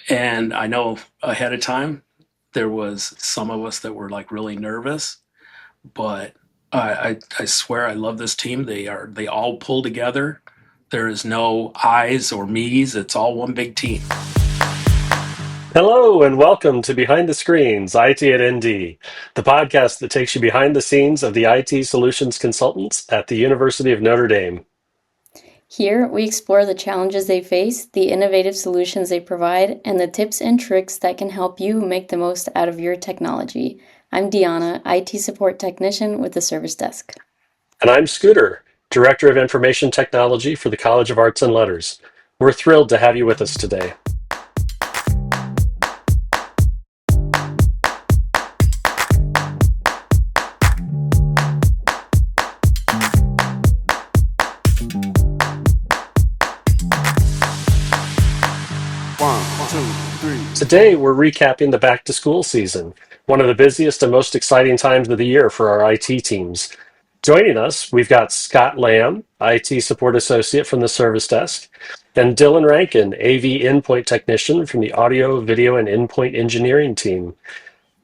And I know ahead of time there was some of us that were like really nervous, but I swear I love this team. They all pull together. There is no I's or me's. It's all one big team. Hello and welcome to Behind the Screens, IT at ND, the podcast that takes you behind the scenes of the IT solutions consultants at the University of Notre Dame. Here, we explore the challenges they face, the innovative solutions they provide, and the tips and tricks that can help you make the most out of your technology. I'm Deanna, IT support technician with the service desk. And I'm Scooter, Director of Information Technology for the College of Arts and Letters. We're thrilled to have you with us today. One, two, three. Today, we're recapping the back to school season, one of the busiest and most exciting times of the year for our IT teams. Joining us, we've got Scott Lamb, IT Support Associate from the Service Desk, and Dylan Rankin, AV Endpoint Technician from the Audio, Video, and Endpoint Engineering team.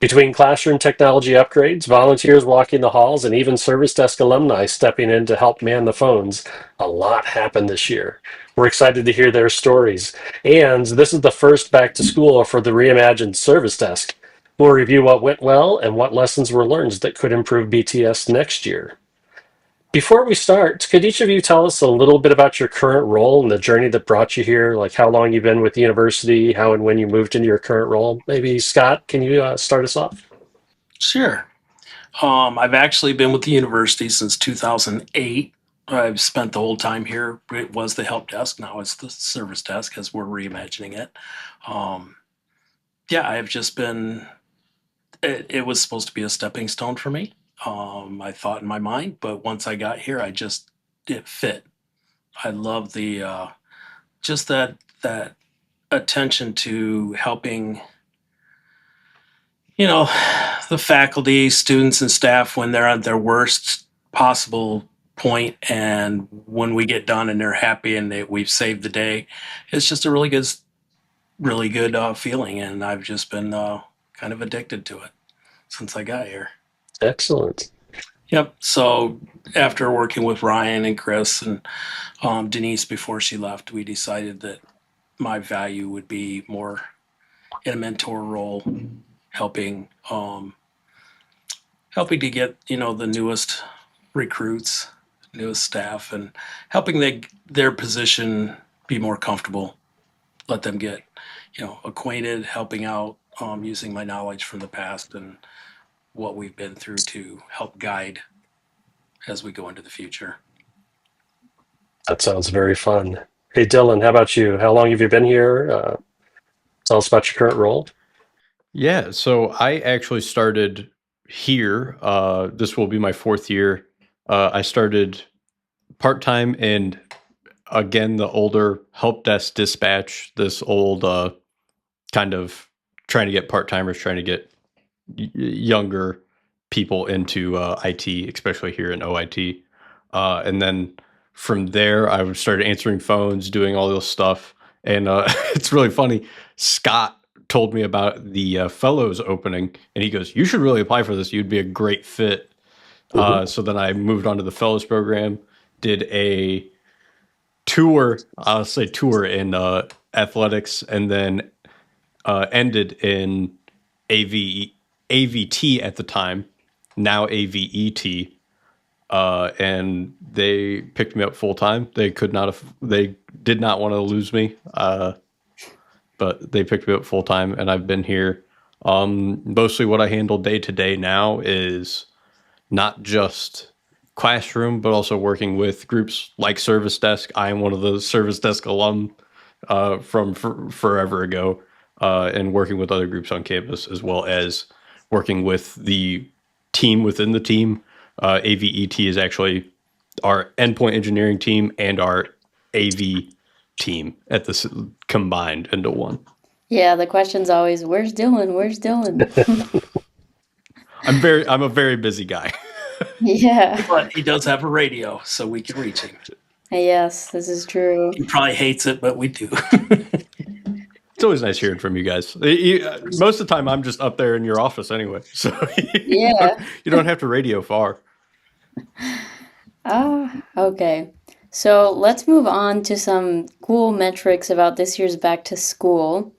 Between classroom technology upgrades, volunteers walking the halls, and even Service Desk alumni stepping in to help man the phones, a lot happened this year. We're excited to hear their stories. And this is the first back to school for the reimagined Service Desk. We'll review what went well and what lessons were learned that could improve BTS next year. Before we start, could each of you tell us a little bit about your current role and the journey that brought you here? Like how long you've been with the university, how and when you moved into your current role? Maybe Scott, can you start us off? Sure. I've actually been with the university since 2008. I've spent the whole time here. It was the help desk. Now it's the service desk as we're reimagining it. Um, yeah, I've just been, it was supposed to be a stepping stone for me. I thought in my mind, but once I got here, it fit. I love just that attention to helping, you know, the faculty, students, and staff when they're at their worst possible point, and when we get done and they're happy and we've saved the day, it's just a really good feeling, and I've just been kind of addicted to it since I got here. Excellent. Yep. So after working with Ryan and Chris and Denise before she left, we decided that my value would be more in a mentor role, helping helping to get the newest recruits, newest staff, and helping their position be more comfortable. Let them get acquainted, helping out, using my knowledge from the past and what we've been through to help guide as we go into the future. That sounds very fun. Hey, Dylan, how about you? How long have you been here? Tell us about your current role. Yeah, so I actually started here. This will be my fourth year. I started part-time and again the older help desk dispatch, this old kind of trying to get part-timers, trying to get younger people into IT, especially here in OIT. And then from there, I started answering phones, doing all this stuff. And it's really funny. Scott told me about the fellows opening, and he goes, "You should really apply for this. You'd be a great fit." Mhm. So then I moved on to the fellows program, did a tour, I'll say tour in athletics, and then ended in AV, AVT at the time, now AVET. And they picked me up full time. They did not want to lose me, but they picked me up full time, and I've been here. Mostly what I handle day to day now is not just classroom, but also working with groups like Service Desk. I am one of the Service Desk alum from forever ago, and working with other groups on campus, as well as working with the team within the team. AVET is actually our endpoint engineering team and our AV team at this combined into one. Yeah, the question's always, where's Dylan? Where's Dylan? I'm a very busy guy. Yeah. But he does have a radio, so we can reach him. Yes, this is true. He probably hates it, but we do. It's always nice hearing from you guys. Most of the time, I'm just up there in your office anyway, so Yeah. you don't have to radio far. Okay. So let's move on to some cool metrics about this year's back to school.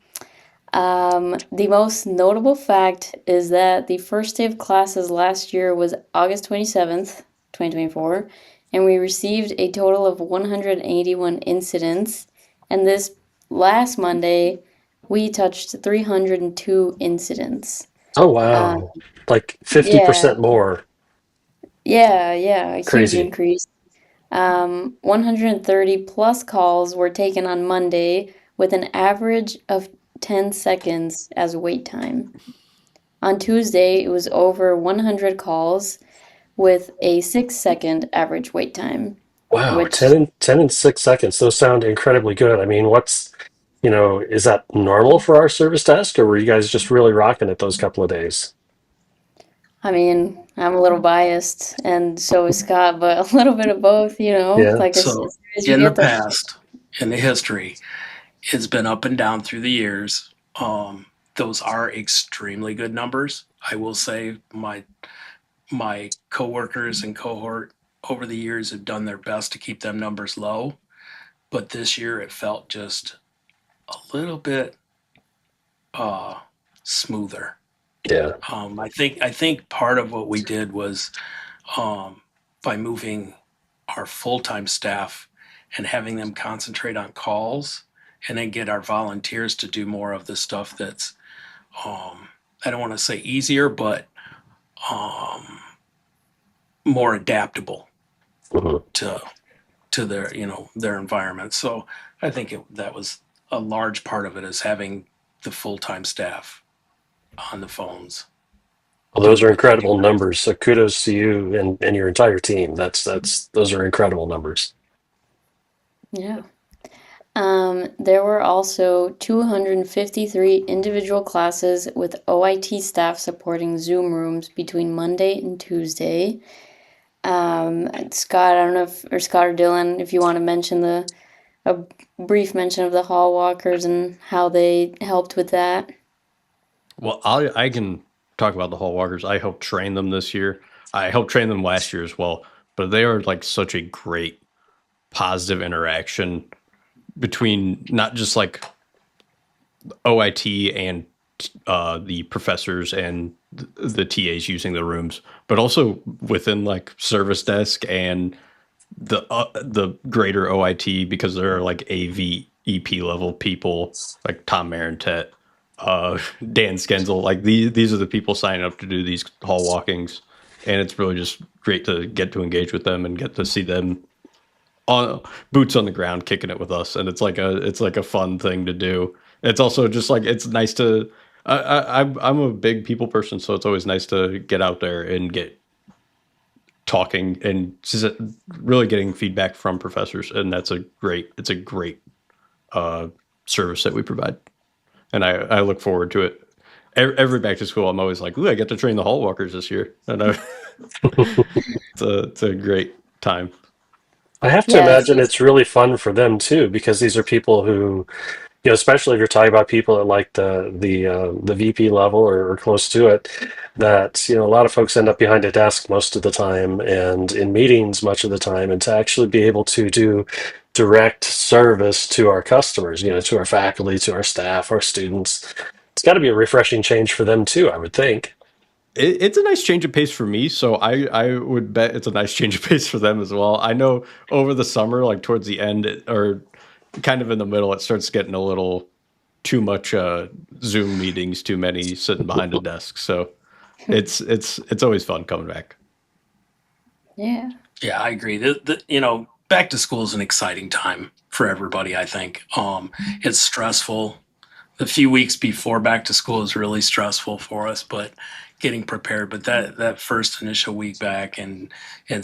The most notable fact is that the first day of classes last year was August 27th, 2024, and we received a total of 181 incidents. And this last Monday, we touched 302 incidents. Oh Uh, wow, like yeah, 50% more. yeah, a huge Crazy. increase. 130 plus calls were taken on Monday with an average of 10 seconds as wait time. On Tuesday, it was over 100 calls with a 6-second average wait time, Wow, which, 10 and 6 seconds. Those sound incredibly good. I mean, is that normal for our service desk, or were you guys just really rocking it those couple of days? I mean, I'm a little biased, and so is Scott, but a little bit of both, Yeah. like as So soon as you in the get the, past, in the history, it's been up and down through the years. Those are extremely good numbers. I will say my coworkers and cohort over the years have done their best to keep them numbers low, but this year it felt just a little bit uh, smoother. Yeah. I think part of what we did was um, by moving our full-time staff and having them concentrate on calls and then get our volunteers to do more of the stuff that's I don't want to say easier, but um, more adaptable Mhm. to their environment. So I think that was a large part of it, is having the full-time staff on the phones Well, those doing are what they do incredible best. numbers. So kudos to you and your entire team. Those are incredible numbers. yeah. There were also 253 individual classes with OIT staff supporting Zoom rooms between Monday and Tuesday. Scott, I don't know if, or Scott or Dylan, if you want to mention a brief mention of the hall walkers and how they helped with that. Well, I can talk about the hall walkers. I helped train them this year. I helped train them last year as well. But they are like such a great positive interaction between not just like OIT and the professors and the TAs using the rooms, but also within like service desk and the greater OIT, because there are like AV EP level people like Tom Marentet, Dan Skenzel. Like these are the people signing up to do these hall walkings, and it's really just great to get to engage with them and get to see them on boots on the ground kicking it with us, and it's like a fun thing to do. It's also just like it's nice to I'm a big people person, so it's always nice to get out there and get talking and just really getting feedback from professors, and it's a great uh, service that we provide, and I look forward to it. Every back to school, I'm always like, "Ooh, I get to train the hall walkers this year," and it's a great time. I have to Yes, imagine it's really fun for them too, because these are people who, especially if you're talking about people at like the VP level or close to it, that a lot of folks end up behind a desk most of the time and in meetings much of the time, and to actually be able to do direct service to our customers, to our faculty, to our staff, our students, it's got to be a refreshing change for them too, I would think. It's a nice change of pace for me, so I would bet it's a nice change of pace for them as well. I know over the summer, like towards the end or kind of in the middle, it starts getting a little too much Zoom meetings, too many sitting behind a desk. So it's always fun coming back. yeah, Yeah, I agree. Back to school is an exciting time for everybody. I think it's stressful. The few weeks before back to school is really stressful for us, but getting prepared. But that first initial week back and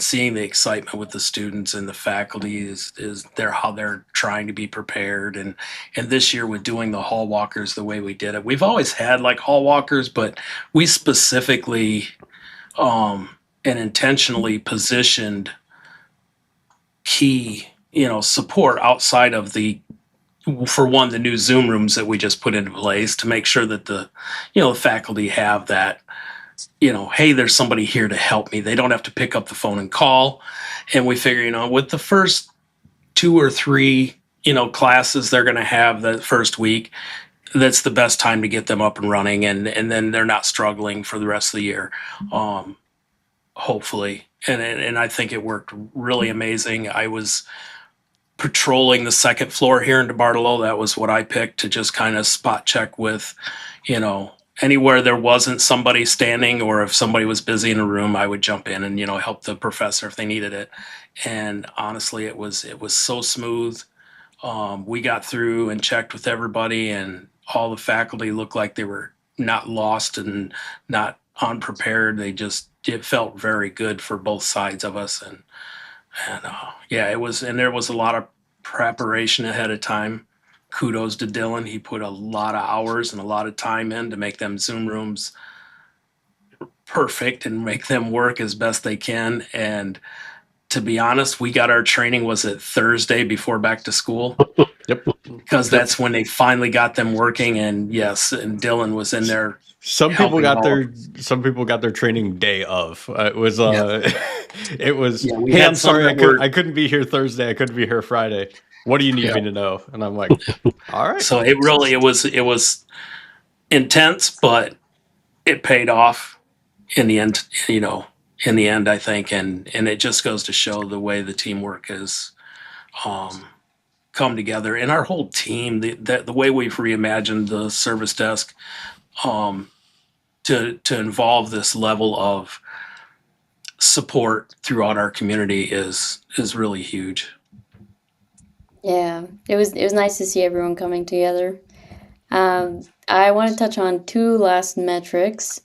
seeing the excitement with the students and the faculty is there how they're trying to be prepared. And this year with doing the hall walkers the way we did it, we've always had like hall walkers, but we specifically and intentionally positioned key support outside of the for one, the new Zoom rooms that we just put into place to make sure that the faculty have that, hey, there's somebody here to help me. They don't have to pick up the phone and call. And we figure, with the first 2 or 3, classes they're going to have the first week, that's the best time to get them up and running, and then they're not struggling for the rest of the year, hopefully. And I think it worked really amazing. I was patrolling the second floor here in DeBartolo. That was what I picked to just kind of spot check with, anywhere there wasn't somebody standing, or if somebody was busy in a room, I would jump in and help the professor if they needed it. And honestly, it was so smooth. We got through and checked with everybody, and all the faculty looked like they were not lost and not unprepared. It felt very good for both sides of us, and yeah, it was. And there was a lot of preparation ahead of time. Kudos to Dylan; he put a lot of hours and a lot of time in to make them Zoom rooms perfect and make them work as best they can. And to be honest, we got our training, was it Thursday before back to school? Yep. Because that's when they finally got them working. And yes, and Dylan was in there. Some people helping got their training day of. It was it was. Yeah, we Hey, had I'm some sorry, that were- I couldn't be here Thursday. I couldn't be here Friday. What do you need Yeah. me to know? And I'm like, all right. So it was intense, but it paid off in the end. In the end, I think, and it just goes to show the way the teamwork has come together, and our whole team, the way we've reimagined the service desk, to involve this level of support throughout our community is really huge. Yeah, it was nice to see everyone coming together. I want to touch on two last metrics.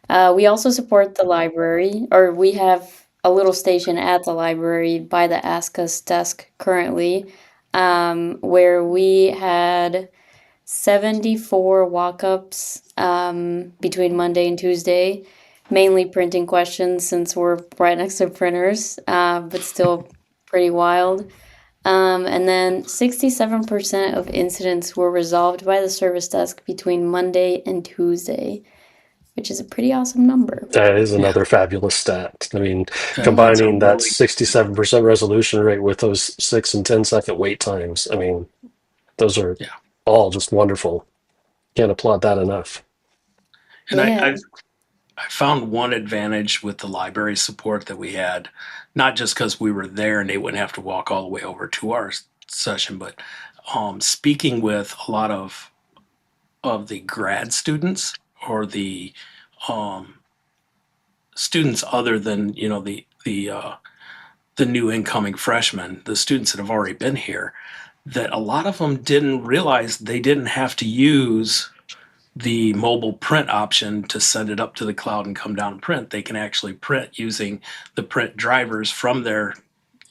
We also support the library, or we have a little station at the library by the Ask Us desk currently, where we had 74 walk-ups between Monday and Tuesday, mainly printing questions since we're right next to printers, but still pretty wild. And then 67% of incidents were resolved by the service desk between Monday and Tuesday, which is a pretty awesome number. That is another fabulous stat. I mean, That's a combining that really 67% resolution rate with those 6 and 10 second wait times, I mean, those are yeah. all just wonderful. Can't applaud that enough. And Yeah. I found one advantage with the library support that we had, not just because we were there and they wouldn't have to walk all the way over to our session, but speaking with a lot of the grad students, or the um, students other than the new incoming freshmen, the students that have already been here, that a lot of them didn't realize they didn't have to use the mobile print option to send it up to the cloud and come down and print. They can actually print using the print drivers from their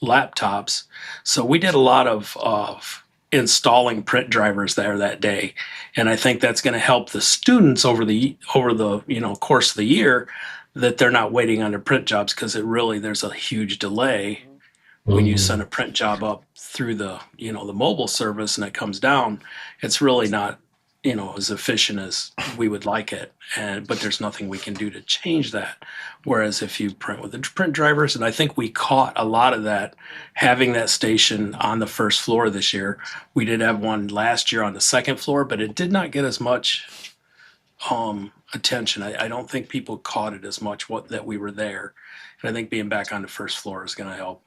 laptops. So we did a lot of installing print drivers there that day, and I think that's going to help the students over the course of the year, that they're not waiting on their print jobs, because there's a huge delay when you send a print job up through the mobile service and it comes down. It's really not as efficient as we would like it, but there's nothing we can do to change that. Whereas if you print with the print drivers, and I think we caught a lot of that having that station on the first floor this year. We did have one last year on the second floor, but it did not get as much attention. I don't think people caught it as much that we were there, and I think being back on the first floor is going to help.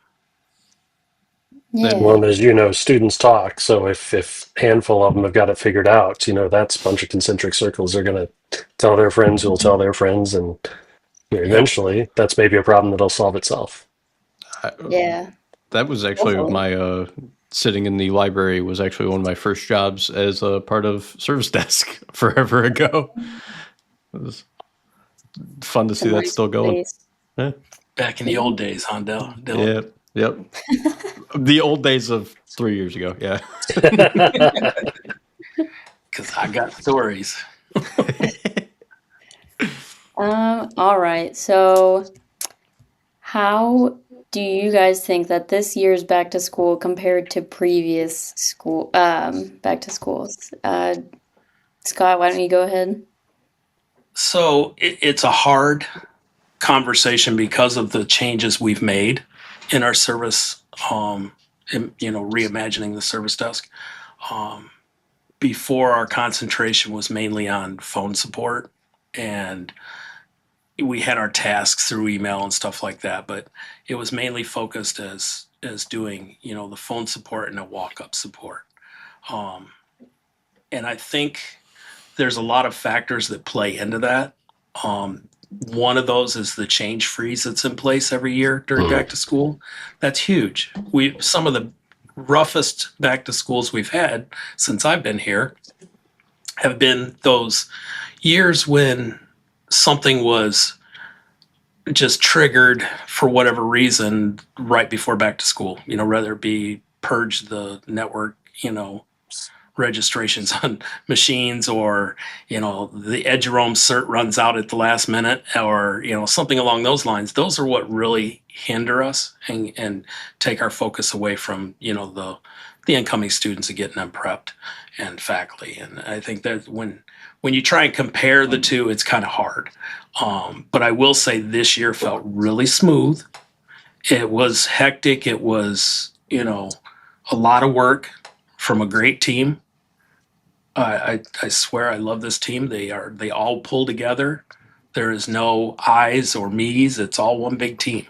Yeah. Well, as you know, students talk. So if a handful of them have got it figured out, that's a bunch of concentric circles. They're going to tell their friends who will tell their friends, and eventually that's maybe a problem that'll solve itself. Yeah. That was actually Hopefully. my sitting in the library was actually one of my first jobs as a part of service desk forever ago. It was fun to see that Nice still going. place. Yeah. Back in the old days, huh, Dylan? Yep. The old days of 3 years ago. Yeah. Because I got stories. All right. So, how do you guys think that this year's back to school compared to previous school back to schools? Scott, why don't you go ahead? So it's a hard conversation because of the changes we've made in our service, reimagining the service desk. Um, Before, our concentration was mainly on phone support, and we had our tasks through email and stuff like that, but it was mainly focused as doing, the phone support and a walk-up support. Um, and I think there's a lot of factors that play into that. One of those is the change freeze that's in place every year during Mhm. back to school. That's huge. We Some of the roughest back to schools we've had since I've been here have been those years when something was just triggered for whatever reason right before back to school. Whether it be purge the network, registrations on machines, or the Eduroam cert runs out at the last minute, or something along those lines. Those are what really hinder us and take our focus away from the incoming students and getting them prepped, and faculty. And I think that when you try and compare the two, it's kind of hard. But I will say this year felt really smooth. It was hectic. It was a lot of work from a great team. I swear I love this team. They all pull together. There is no I's or me's. It's all one big team.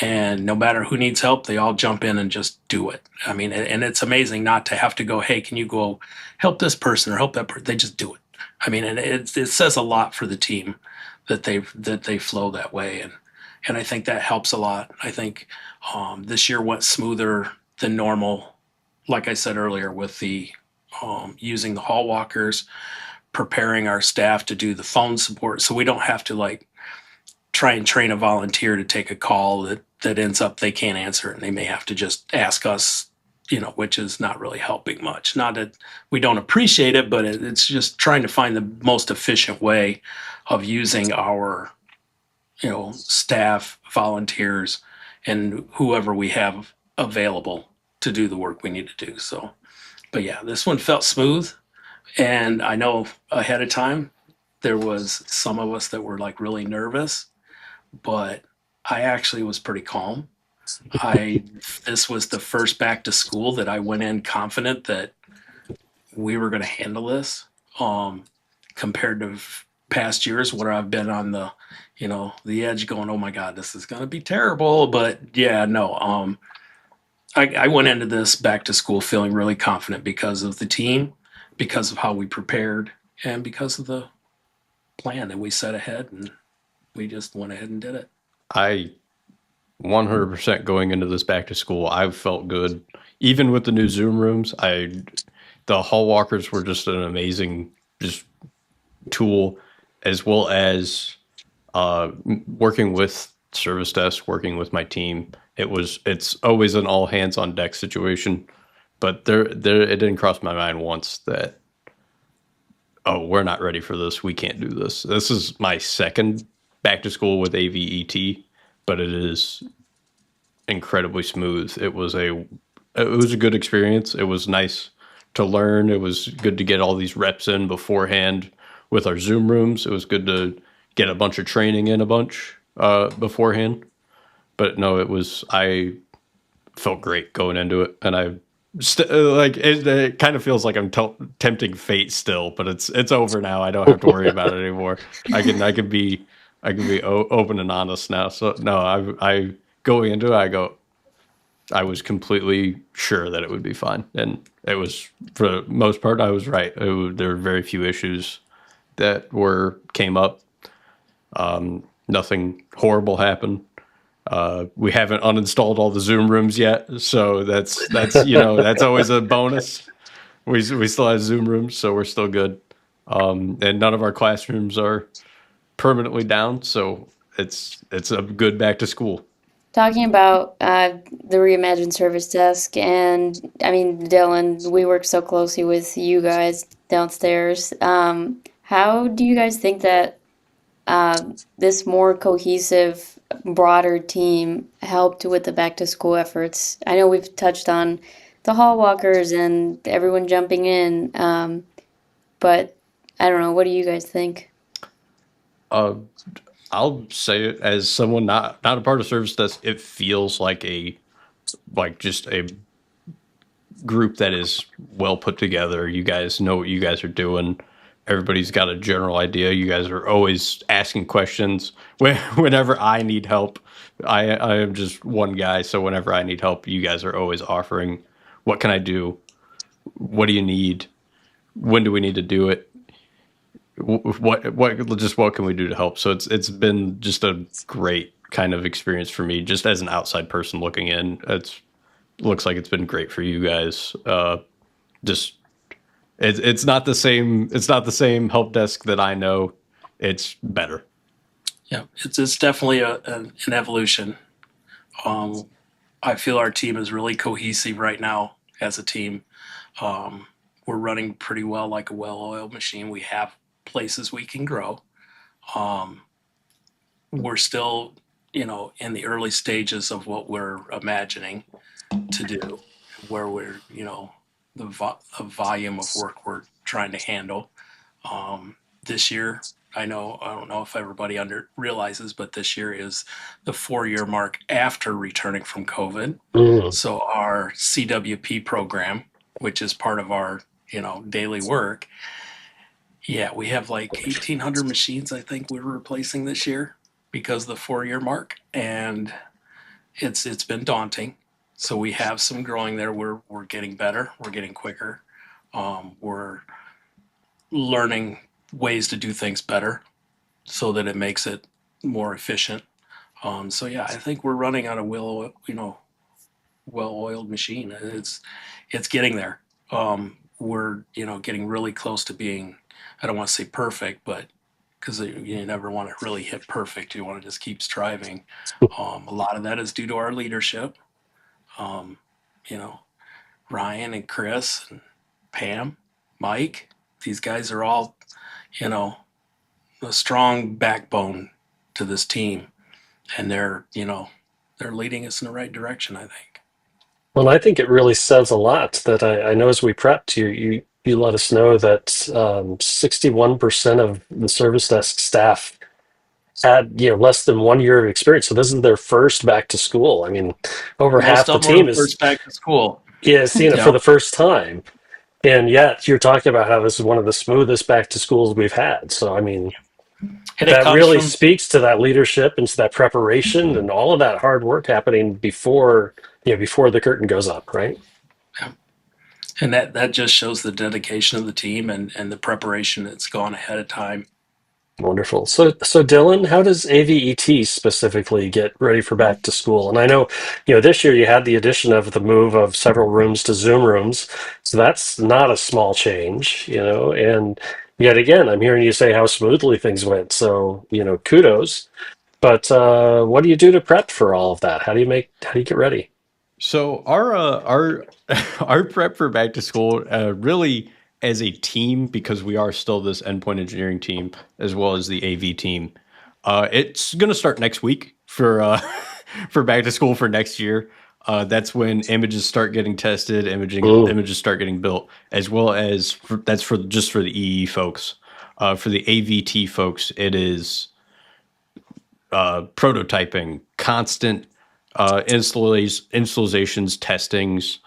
And no matter who needs help, they all jump in and just do it. I mean, and it's amazing not to have to go, hey, can you go help this person or help that person? They just do it. I mean, and it says a lot for the team that they flow that way, and I think that helps a lot. I think this year went smoother than normal, like I said earlier, with the using the hall walkers, preparing our staff to do the phone support, so we don't have to like try and train a volunteer to take a call that ends up they can't answer it, and they may have to just ask us, which is not really helping much. Not that we don't appreciate it, but it's just trying to find the most efficient way of using our staff, volunteers, and whoever we have available to do the work we need to do. So, but yeah, this one felt smooth. And I know ahead of time there was some of us that were like really nervous, but I actually was pretty calm. I This was the first back to school that I went in confident that we were going to handle this. Compared to past years where I've been on the edge, going, "Oh my God, this is going to be terrible." But yeah, no. I went into this back to school feeling really confident because of the team, because of how we prepared, and because of the plan that we set ahead, and we just went ahead and did it. I 100% going into this back to school, I felt good. Even with the new Zoom rooms, the hall walkers were just an amazing just tool, as well as working with service desk, working with my team. It's always an all hands on deck situation, but it didn't cross my mind once that, oh, we're not ready for this. We can't do this. This is my second back to school with AVET, but it is incredibly smooth. It was a good experience. It was nice to learn. It was good to get all these reps in beforehand with our Zoom rooms. It was good to get a bunch of training in beforehand. But no, I felt great going into it, and it kind of feels like I'm tempting fate still, but it's over now. I don't have to worry about it anymore. I can be open and honest now. So no, I going into it, I was completely sure that it would be fine, and it was, for the most part, I was right. There were very few issues that came up. Nothing horrible happened. We haven't uninstalled all the Zoom rooms yet, so that's always a bonus. We still have Zoom rooms, so we're still good. And none of our classrooms are permanently down, so it's a good back to school. Talking about the reimagined service desk, and I mean, Dylan, we work so closely with you guys downstairs. How do you guys think that this more cohesive broader team helped with the back to school efforts? I know we've touched on the hall walkers and everyone jumping in, but I don't know. What do you guys think? Uh, I'll say it as someone not a part of service desk. It feels like just a group that is well put together. You guys know what you guys are doing. Everybody's got a general idea. You guys are always asking questions. Whenever I need help, I am just one guy. So whenever I need help, you guys are always offering, what can I do? What do you need? When do we need to do it? What can we do to help? So it's been just a great kind of experience for me, just as an outside person looking in. It's looks like it's been great for you guys. Just it's not the same. It's not the same help desk that I know. It's better. Yeah, it's definitely an evolution. I feel our team is really cohesive right now as a team. We're running pretty well, like a well-oiled machine. We have places we can grow. Um, we're still, in the early stages of what we're imagining to do, where we're, the volume of work we're trying to handle. This year, I don't know if everybody realizes, but this year is the 4-year mark after returning from COVID. Mm. So our CWP program, which is part of our, daily work, yeah, we have like 1,800 machines, I think we're replacing this year because of the 4-year mark. And it's been daunting. So we have some growing there. We're getting better. We're getting quicker. We're learning ways to do things better so that it makes it more efficient. So yeah, I think we're running on a well-oiled machine. It's getting there. We're getting really close to being. I don't want to say perfect, but because you never want to really hit perfect, you want to just keep striving. A lot of that is due to our leadership. Um, you know, Ryan and Chris and Pam, Mike. These guys are all, you know, a strong backbone to this team, and they're leading us in the right direction, I think. Well, I think it really says a lot that I know as we prepped you let us know that 61% of the service desk staff had less than 1 year of experience. So this is their first back to school. I mean, over Most half the of them are team the first back to school. is seeing it for Yeah, the first time. And yet you're talking about how this is one of the smoothest back to schools we've had. So I mean, and it that comes really from speaks to that leadership and to that preparation and all of that hard work happening before the curtain goes up, right? and that just shows the dedication of the team and the preparation that's gone ahead of time. Wonderful. So Dylan, how does AVET specifically get ready for back to school? And I know, this year you had the addition of the move of several rooms to Zoom rooms. So that's not a small change, and yet again, I'm hearing you say how smoothly things went. So, kudos. But what do you do to prep for all of that? How do you get ready? So our our prep for back to school really as a team, because we are still this endpoint engineering team as well as the AV team. It's going to start next week for for back to school for next year. That's when images start getting tested, Mm. images start getting built, as well as that's for just for the EE folks. For the AVT folks, it is prototyping, constant installations, testings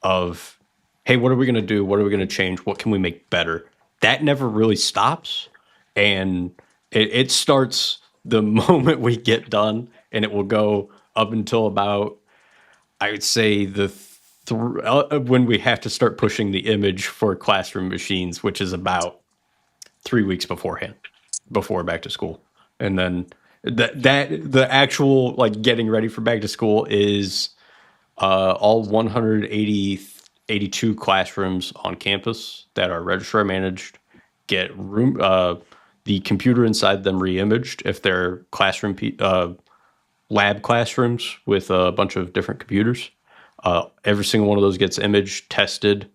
of, hey, what are we going to do? What are we going to change? What can we make better? That never really stops. And it starts the moment we get done, and it will go up until about, I would say, when we have to start pushing the image for classroom machines, which is about 3 weeks beforehand, before back to school. And then the actual like getting ready for back to school is all 182 classrooms on campus that are registrar managed get the computer inside them re-imaged if they're lab classrooms with a bunch of different computers. Every single one of those gets imaged, tested,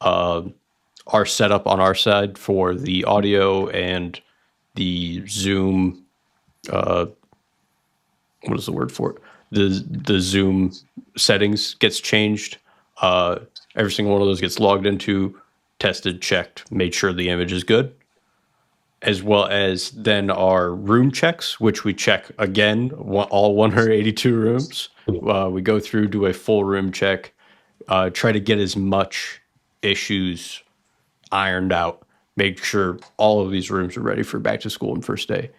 uh, are set up on our side for the audio and the Zoom what is the word for it? The Zoom settings gets changed. Every single one of those gets logged into, tested, checked, made sure the image is good, as well as then our room checks, which we check again, all 182 rooms. We go through, do a full room check, try to get as much issues ironed out, make sure all of these rooms are ready for back to school and first day.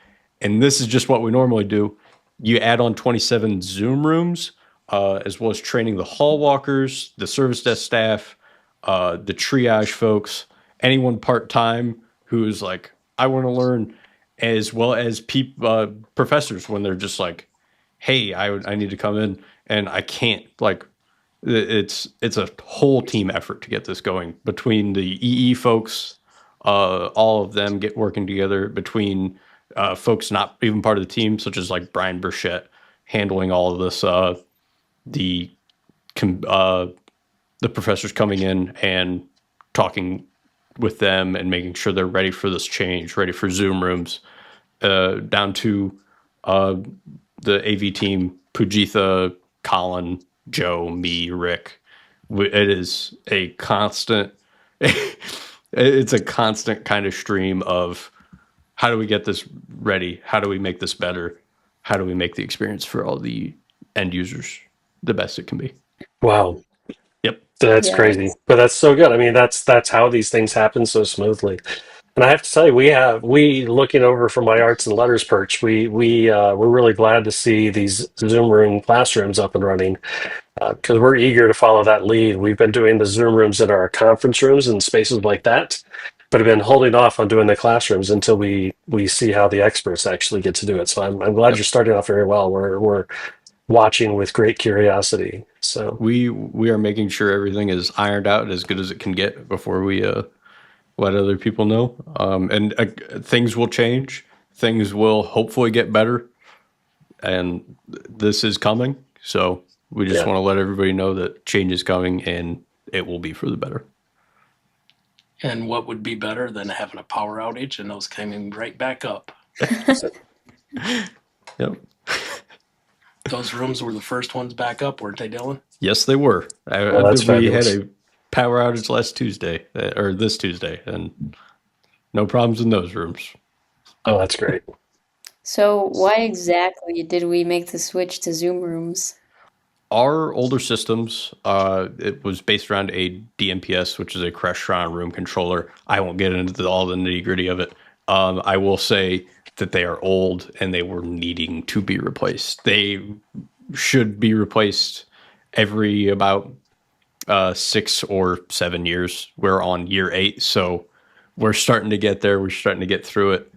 And this is just what we normally do. You add on 27 Zoom rooms, as well as training the hall walkers, the service desk staff, the triage folks, anyone part time who's like, I want to learn, as well as professors when they're just like, hey, I need to come in and I can't. Like, it's a whole team effort to get this going between the EE folks, all of them get working together, between folks not even part of the team, such as like Brian Burchett handling all of this, the the professors coming in and talking with them and making sure they're ready for this change, ready for Zoom rooms, down to the AV team, Pujitha, Colin, Joe, me, Rick. It is a constant. It's a constant kind of stream of how do we get this ready? How do we make this better? How do we make the experience for all the end users the best it can be? Wow. Yep. That's crazy, Yes. but that's so good. I mean, that's how these things happen so smoothly. And I have to tell you, we looking over from my arts and letters perch, we're really glad to see these Zoom room classrooms up and running, because we're eager to follow that lead. We've been doing the Zoom rooms in our conference rooms and spaces like that, but have been holding off on doing the classrooms until we see how the experts actually get to do it. So I'm glad you're Yep. starting off very well. We're watching with great curiosity. So We are making sure everything is ironed out as good as it can get before we let other people know. And things will change. Things will hopefully get better, and this is coming. So we just yeah. want to let everybody know that change is coming, and it will be for the better. And what would be better than having a power outage and those coming right back up? Yep. Those rooms were the first ones back up, weren't they, Dylan? Yes, they were. Well, that's We had fabulous. a power outage last Tuesday, or this Tuesday, and no problems in those rooms. Oh, that's great. So why exactly did we make the switch to Zoom rooms? Our older systems, it was based around a DMPS, which is a Crestron room controller. I won't get into all the nitty gritty of it. I will say that they are old and they were needing to be replaced. They should be replaced every about 6 or 7 years. We're on year 8, so we're starting to get there. We're starting to get through it.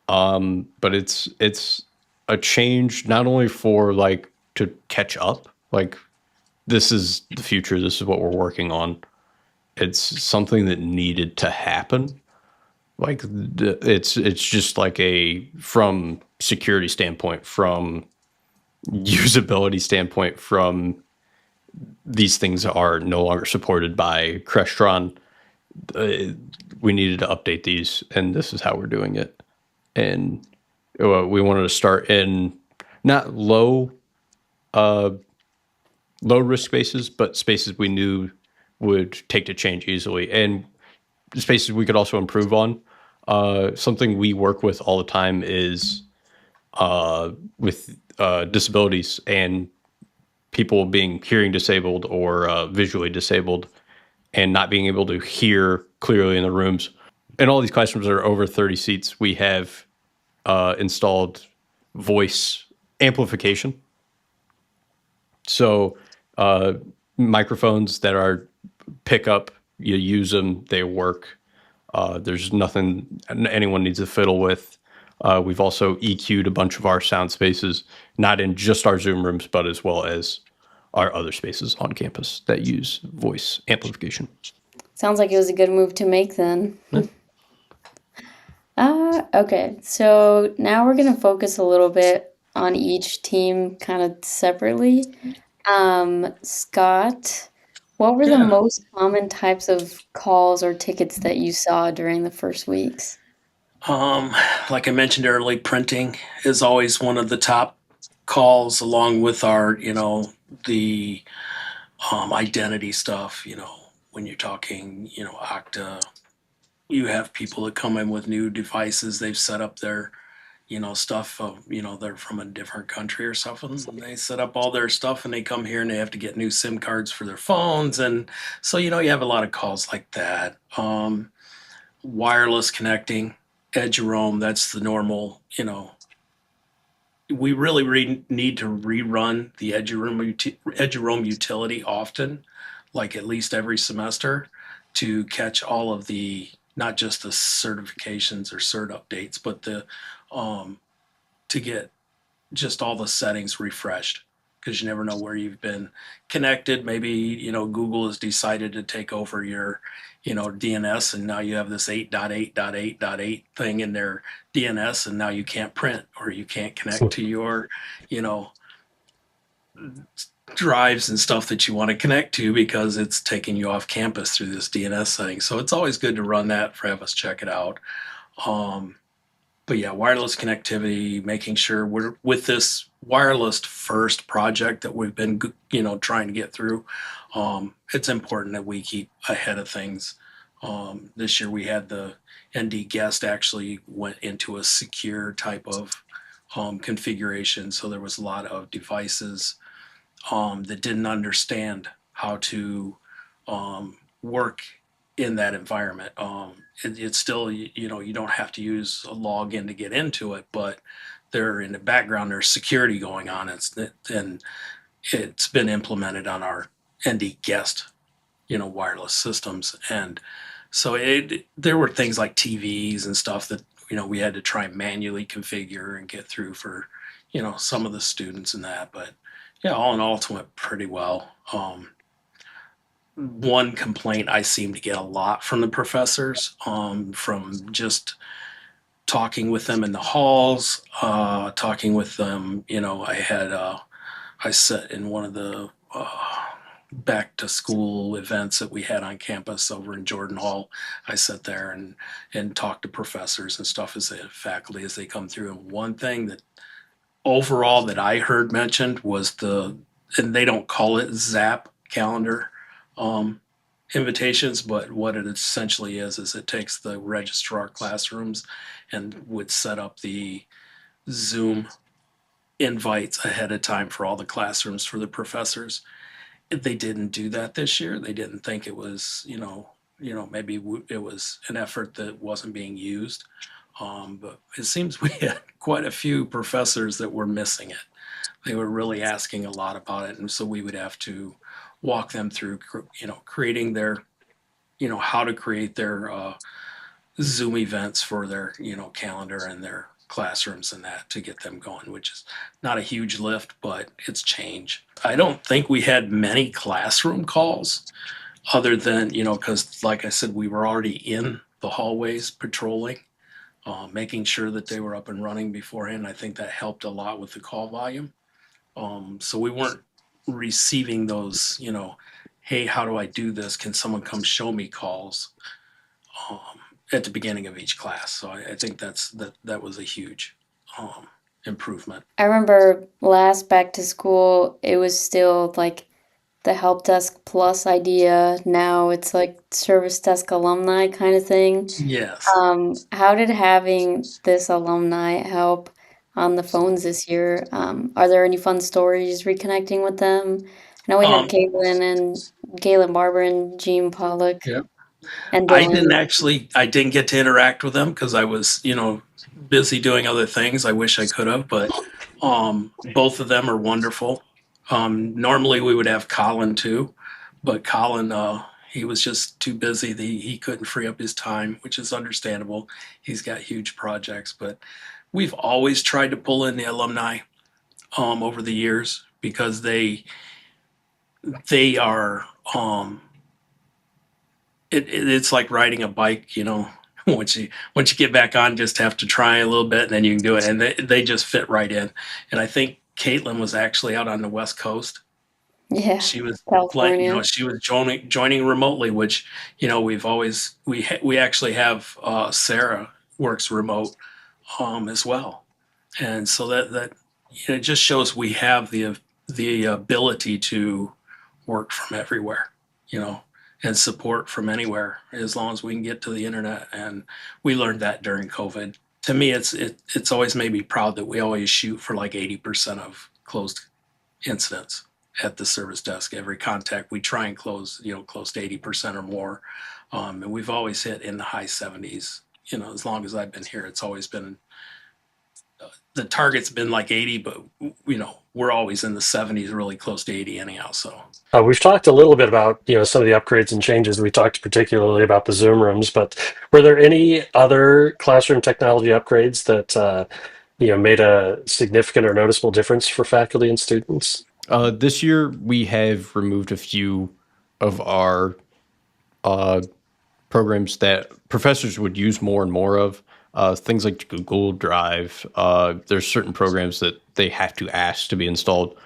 But it's a change not only for like to catch up. Like, this is the future. This is what we're working on. It's something that needed to happen. Like, it's just like a, from security standpoint, from usability standpoint, from these things are no longer supported by Crestron. We needed to update these, and this is how we're doing it. And we wanted to start in not low risk spaces, but spaces we knew would take to change easily, and spaces we could also improve on. Something we work with all the time is with disabilities and people being hearing disabled or visually disabled and not being able to hear clearly in the rooms. In all these classrooms that are over 30 seats, we have installed voice amplification. So microphones that are pickup, you use them, they work. There's nothing anyone needs to fiddle with. We've also EQ'd a bunch of our sound spaces, not in just our Zoom rooms, but as well as our other spaces on campus that use voice amplification. Sounds like it was a good move to make then. Yeah. Okay, so now we're gonna focus a little bit on each team kind of separately. Scott, what were the Yeah. most common types of calls or tickets that you saw during the first weeks? Like I mentioned earlier, printing is always one of the top calls along with our, the identity stuff, when you're talking, Okta, you have people that come in with new devices. They've set up their, stuff, they're from a different country or something. And they set up all their stuff and they come here and they have to get new SIM cards for their phones. And so, you have a lot of calls like that. Wireless connecting, edge roam, that's the normal, we really need to rerun the edge roam utility often, like at least every semester, to catch all of the not just the certifications or cert updates, but the to get just all the settings refreshed because you never know where you've been connected. Maybe, Google has decided to take over your, DNS, and now you have this 8.8.8.8 thing in their DNS, and now you can't print or you can't connect to your, you know, drives and stuff that you want to connect to because it's taking you off campus through this DNS setting. So it's always good to run that for have us check it out. Um, but yeah, wireless connectivity, making sure we're with this wireless first project that we've been, trying to get through. It's important that we keep ahead of things. This year we had the ND guest actually went into a secure type of configuration. So there was a lot of devices that didn't understand how to work in that environment. It's still, you don't have to use a login to get into it, but there in the background, there's security going on. And it's been implemented on our ND guest, wireless systems. And so there were things like TVs and stuff that, we had to try and manually configure and get through for, some of the students and that. But yeah, all in all, it went pretty well. One complaint I seem to get a lot from the professors, from just talking with them in the halls, talking with them. I sat in one of the back to school events that we had on campus over in Jordan Hall. I sat there and talked to professors and stuff as faculty as they come through. And one thing that overall that I heard mentioned was and they don't call it Zap calendar um, invitations, but what it essentially is it takes the registrar classrooms and would set up the Zoom invites ahead of time for all the classrooms for the professors. They didn't do that this year. They didn't think it was, maybe it was an effort that wasn't being used. But it seems we had quite a few professors that were missing it. They were really asking a lot about it, and so we would have to walk them through, creating their, how to create their Zoom events for their, calendar and their classrooms and that to get them going, which is not a huge lift, but it's change. I don't think we had many classroom calls other than, because like I said, we were already in the hallways patrolling, making sure that they were up and running beforehand. I think that helped a lot with the call volume. So we weren't receiving those, hey, how do I do this? Can someone come show me calls um, at the beginning of each class? So I think that was a huge improvement. I remember last back to school, it was still like the help desk plus idea. Now it's like service desk alumni kind of thing. Yes. How did having this alumni help on the phones this year? Are there any fun stories reconnecting with them? I know we had Um, Caitlin Barber and Jean Pollock yeah. and Dylan. I didn't get to interact with them because I was, busy doing other things. I wish I could have, but both of them are wonderful. Normally we would have Colin too, but Colin, he was just too busy. He couldn't free up his time, which is understandable. He's got huge projects, but we've always tried to pull in the alumni over the years because they are it's like riding a bike, once you get back on, just have to try a little bit and then you can do it. And they just fit right in. And I think Caitlin was actually out on the West Coast. Yeah, She was California. she was joining remotely, which, we actually have Sarah works remote as well. And so that it just shows we have the ability to work from everywhere, you know, and support from anywhere as long as we can get to the internet. And we learned that during COVID. To me, it's always made me proud that we always shoot for like 80% of closed incidents at the service desk. Every contact we try and close, close to 80% or more. And we've always hit in the high 70s. As long as I've been here, it's always been the target's been like 80, but we're always in the 70s, really close to 80 anyhow. So We've talked a little bit about, some of the upgrades and changes. We talked particularly about the Zoom rooms, but were there any other classroom technology upgrades that, made a significant or noticeable difference for faculty and students? This year we have removed a few of our uh, programs that professors would use more and more of. Things like Google Drive. There's certain programs that they have to ask to be installed,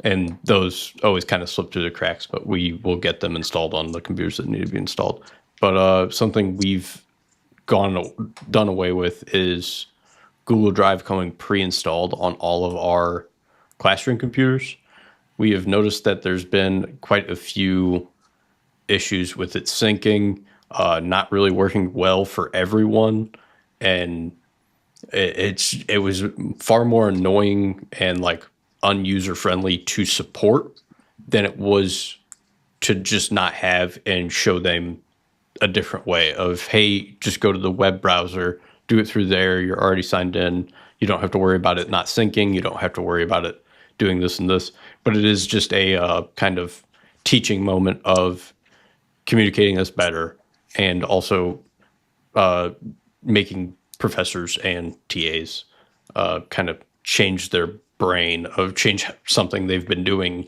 and those always kind of slip through the cracks. But we will get them installed on the computers that need to be installed. But something we've done away with is Google Drive coming pre-installed on all of our classroom computers. We have noticed that there's been quite a few issues with it syncing, not really working well for everyone, and it was far more annoying and like unuser friendly to support than it was to just not have and show them a different way of, hey, just go to the web browser, do it through there. You're already signed in. You don't have to worry about it not syncing. You don't have to worry about it doing this and this. But it is just a kind of teaching moment of communicating us better, and also making professors and TAs kind of change their brain of change something they've been doing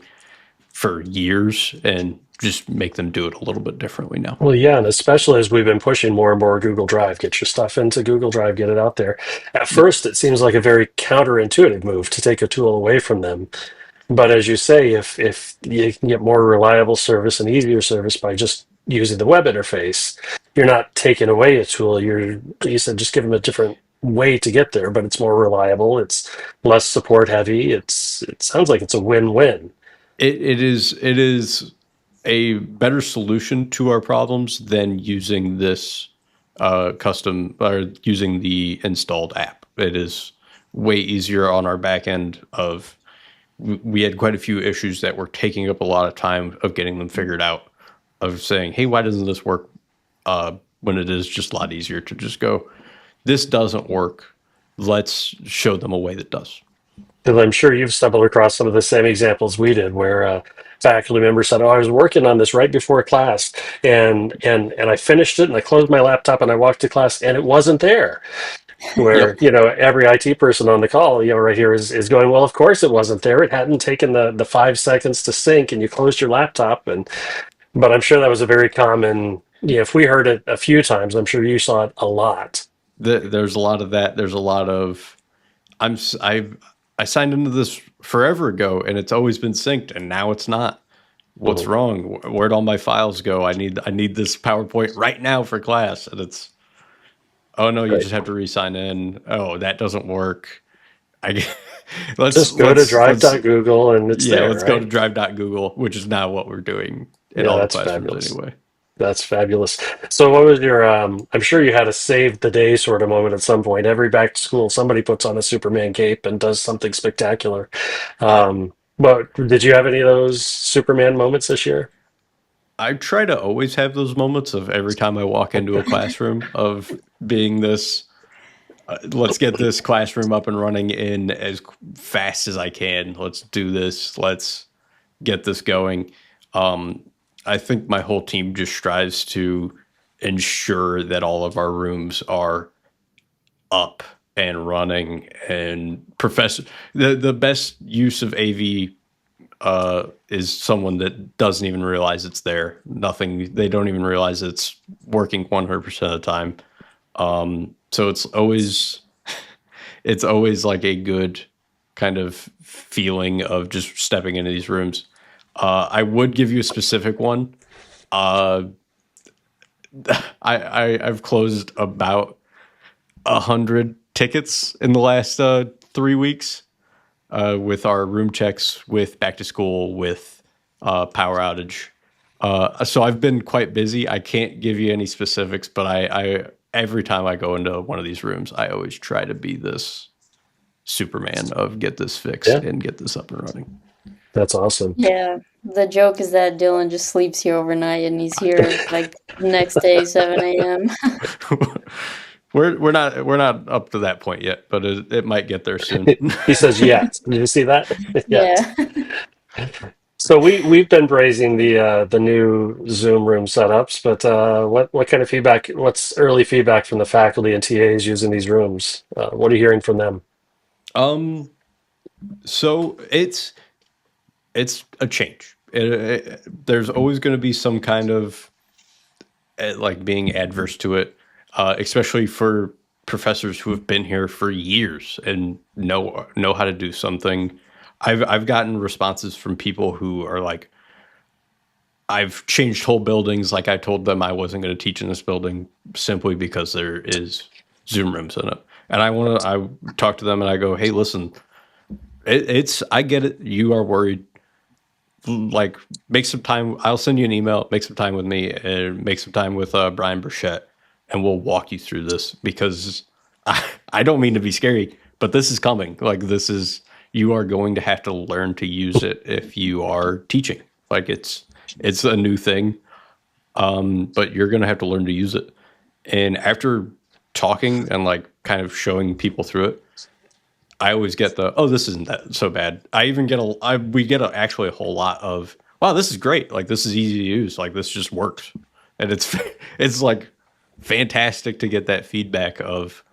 for years and just make them do it a little bit differently now. Well, yeah, and especially as we've been pushing more and more Google Drive, get your stuff into Google Drive, get it out there. At first, it seems like a very counterintuitive move to take a tool away from them. But as you say, if you can get more reliable service and easier service by just using the web interface, you're not taking away a tool. You said, just give them a different way to get there, but it's more reliable. It's less support heavy. It sounds like it's a win-win. It is a better solution to our problems than using this custom or using the installed app. It is way easier on our back end of we had quite a few issues that were taking up a lot of time of getting them figured out, of saying, hey, why doesn't this work, when it is just a lot easier to just go, this doesn't work, let's show them a way that does. Because I'm sure you've stumbled across some of the same examples we did, where faculty members said, "Oh, I was working on this right before class, and I finished it, and I closed my laptop, and I walked to class, and it wasn't there." Where Yep. every IT person on the call, right here is going, "Well, of course it wasn't there. It hadn't taken the 5 seconds to sync, and you closed your laptop." But I'm sure that was a very common. Yeah, if we heard it a few times, I'm sure you saw it a lot. There's a lot of that. There's a lot of I'm s- I signed into this forever ago and it's always been synced and now it's not. What's Mhm. wrong? Where'd all my files go? I need this PowerPoint right now for class. And it's, oh no, you Right. just have to re-sign in. Oh, that doesn't work. I let's Just go to let's drive.google and it's yeah, there, let's go right? to drive.google, which is now what we're doing in Yeah, all the that's classrooms fabulous. anyway. That's fabulous. So what was your I'm sure you had a save the day sort of moment at some point. Every back to school, somebody puts on a Superman cape and does something spectacular. I But did you have any of those Superman moments this year? I try to always have those moments of every time I walk into a classroom of being this, let's get this classroom up and running in as fast as I can. Let's do this. Let's get this going. Um, I think my whole team just strives to ensure that all of our rooms are up and running, and professor the best use of AV is someone that doesn't even realize it's there. Nothing. They don't even realize it's working 100% of the time. So it's always like a good kind of feeling of just stepping into these rooms. I would give you a specific one. Uh, I've closed about 100 tickets in the last 3 weeks. with our room checks, with back to school, with power outage. So I've been quite busy. I can't give you any specifics, but I every time I go into one of these rooms, I always try to be this Superman of get this fixed Yeah, and get this up and running. that's awesome. Yeah, the joke is that Dylan just sleeps here overnight and he's here like next day, 7 a.m. We're not up to that point yet, but it might get there soon. He says yes. Did you see that? Yes. Yeah. So we've been praising the new Zoom room setups, but what kind of feedback? What's early feedback from the faculty and TAs using these rooms? What are you hearing from them? Um, so it's a change. There's always going to be some kind of like being adverse to it, especially for professors who have been here for years and know how to do something. I've gotten responses from people who are like, I've changed whole buildings. Like I told them I wasn't going to teach in this building simply because there is Zoom rooms in it. And I talk to them and I go, hey, listen, I get it. You are worried. Like make some time. I'll send you an email, make some time with me and make some time with Brian Burchett and we'll walk you through this because I don't mean to be scary, but this is coming. Like you are going to have to learn to use it if you are teaching. Like it's a new thing, but you're going to have to learn to use it. And after talking and like kind of showing people through it, I always get oh, this isn't that so bad. I even get we get actually a whole lot of, wow, this is great. Like this is easy to use. Like this just works. And it's like fantastic to get that feedback of,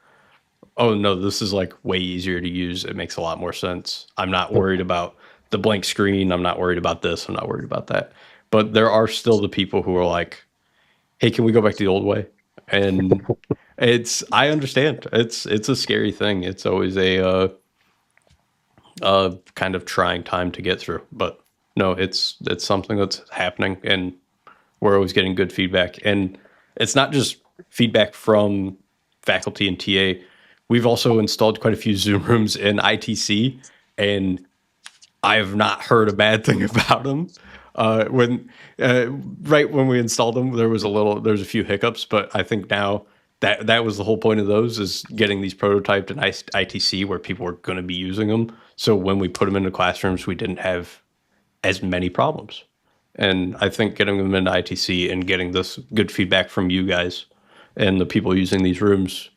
oh no, this is like way easier to use. It makes a lot more sense. I'm not worried about the blank screen. I'm not worried about this. I'm not worried about that. But there are still the people who are like, hey, can we go back to the old way? And I understand. It's a scary thing. It's always a kind of trying time to get through. But no, it's something that's happening, and we're always getting good feedback. And it's not just feedback from faculty and TA. We've also installed quite a few Zoom rooms in ITC, and I have not heard a bad thing about them. Right when we installed them, there's a few hiccups, but I think now that was the whole point of those is getting these prototyped in ITC where people were going to be using them. So when we put them into classrooms, we didn't have as many problems. And I think getting them into ITC and getting this good feedback from you guys and the people using these rooms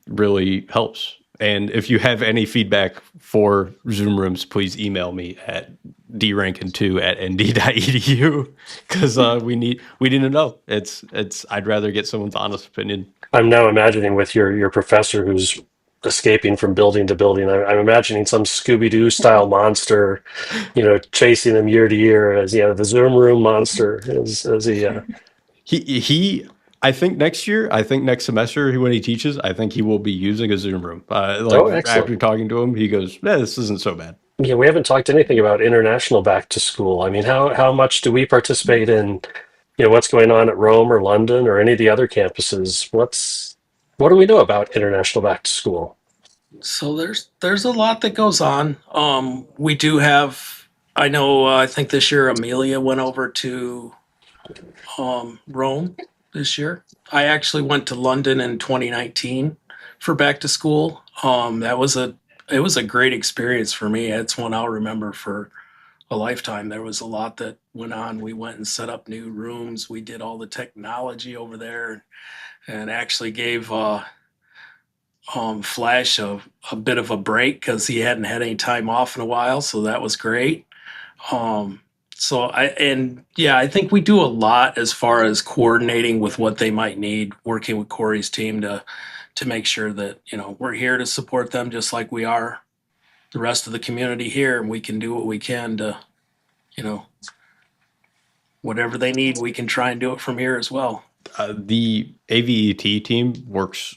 really helps. And if you have any feedback for Zoom rooms, please email me at drankin2@nd.edu because we need to know. I'd rather get someone's honest opinion. I'm now imagining with your professor who's escaping from building to building. I'm imagining some Scooby-Doo style monster, chasing him year to year as the Zoom room monster as he. He I think next semester when he teaches, I think he will be using a Zoom room. Oh, After excellent. talking to him, he goes, "Yeah, this isn't so bad." Yeah, we haven't talked anything about international back to school. I mean, how much do we participate in, what's going on at Rome or London or any of the other campuses? What do we know about international back to school? So there's a lot that goes on. We do have. I know. I think this year Amelia went over to Rome this year. I actually went to London in 2019 for back to school. It was a great experience for me. It's one I'll remember for a lifetime. There was a lot that went on. We went and set up new rooms. We did all the technology over there, and actually gave Flash a bit of a break because he hadn't had any time off in a while. So that was great. Um, I think we do a lot as far as coordinating with what they might need, working with Corey's team to make sure that we're here to support them just like we are the rest of the community here, and we can do what we can to you know whatever they need, we can try and do it from here as well. The AVET team works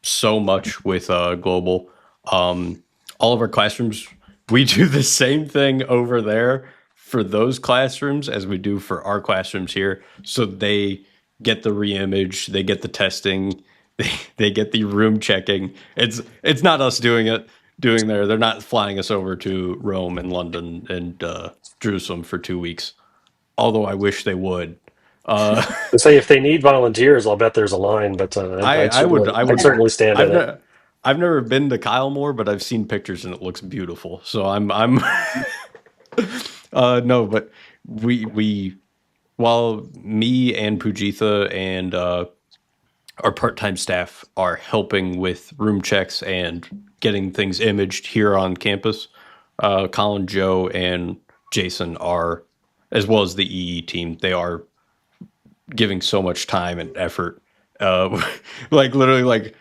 so much with global. All of our classrooms, we do the same thing over there for those classrooms as we do for our classrooms here. So they get the reimage, they get the testing, they get the room checking. It's not us doing it. doing there. They're not flying us over to Rome and London and Jerusalem for 2 weeks. Although I wish they would. Uh, To say if they need volunteers, I'll bet there's a line, but I I'd would. certainly stand I've in it. ne- I've never been to Kylemore, but I've seen pictures and it looks beautiful. So I'm no, but we while me and Pujitha and our part-time staff are helping with room checks and getting things imaged here on campus, Colin, Joe, and Jason are, as well as the EE team, they are giving so much time and effort. Like literally like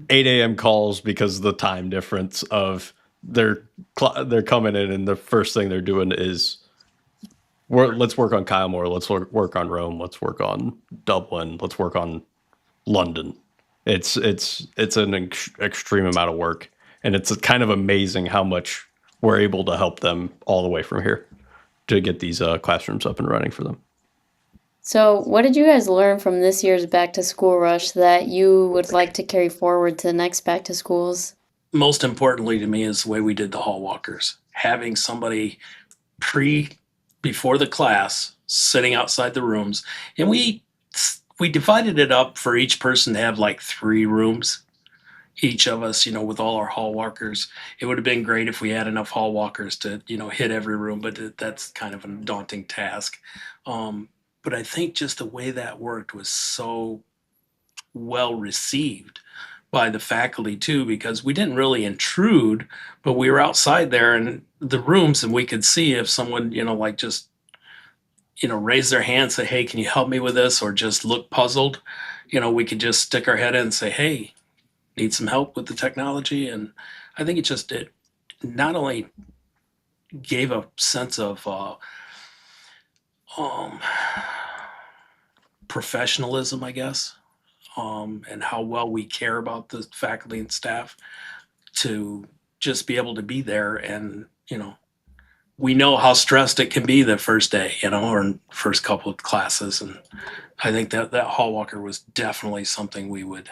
8 a.m. calls because of the time difference of they're coming in and the first thing they're doing is let's work on Kylemore, let's work on Rome, let's work on Dublin, let's work on London. It's an extreme amount of work, and it's kind of amazing how much we're able to help them all the way from here to get these classrooms up and running for them. So, what did you guys learn from this year's back to school rush that you would like to carry forward to the next back to schools? Most importantly to me is the way we did the hall walkers. Having somebody before the class sitting outside the rooms, and we divided it up for each person to have like 3 rooms, each of us, with all our hall walkers. It would have been great if we had enough hall walkers to, hit every room, but that's kind of a daunting task. But I think just the way that worked was so well received by the faculty too, because we didn't really intrude, but we were outside there in the rooms and we could see if someone, like just, raise their hand, say, hey, can you help me with this? Or just look puzzled. We could just stick our head in and say, hey, need some help with the technology. And I think it not only gave a sense of um, professionalism, I guess, and how well we care about the faculty and staff to just be able to be there. And, we know how stressed it can be the first day, or first couple of classes. And I think that hall walker was definitely something we would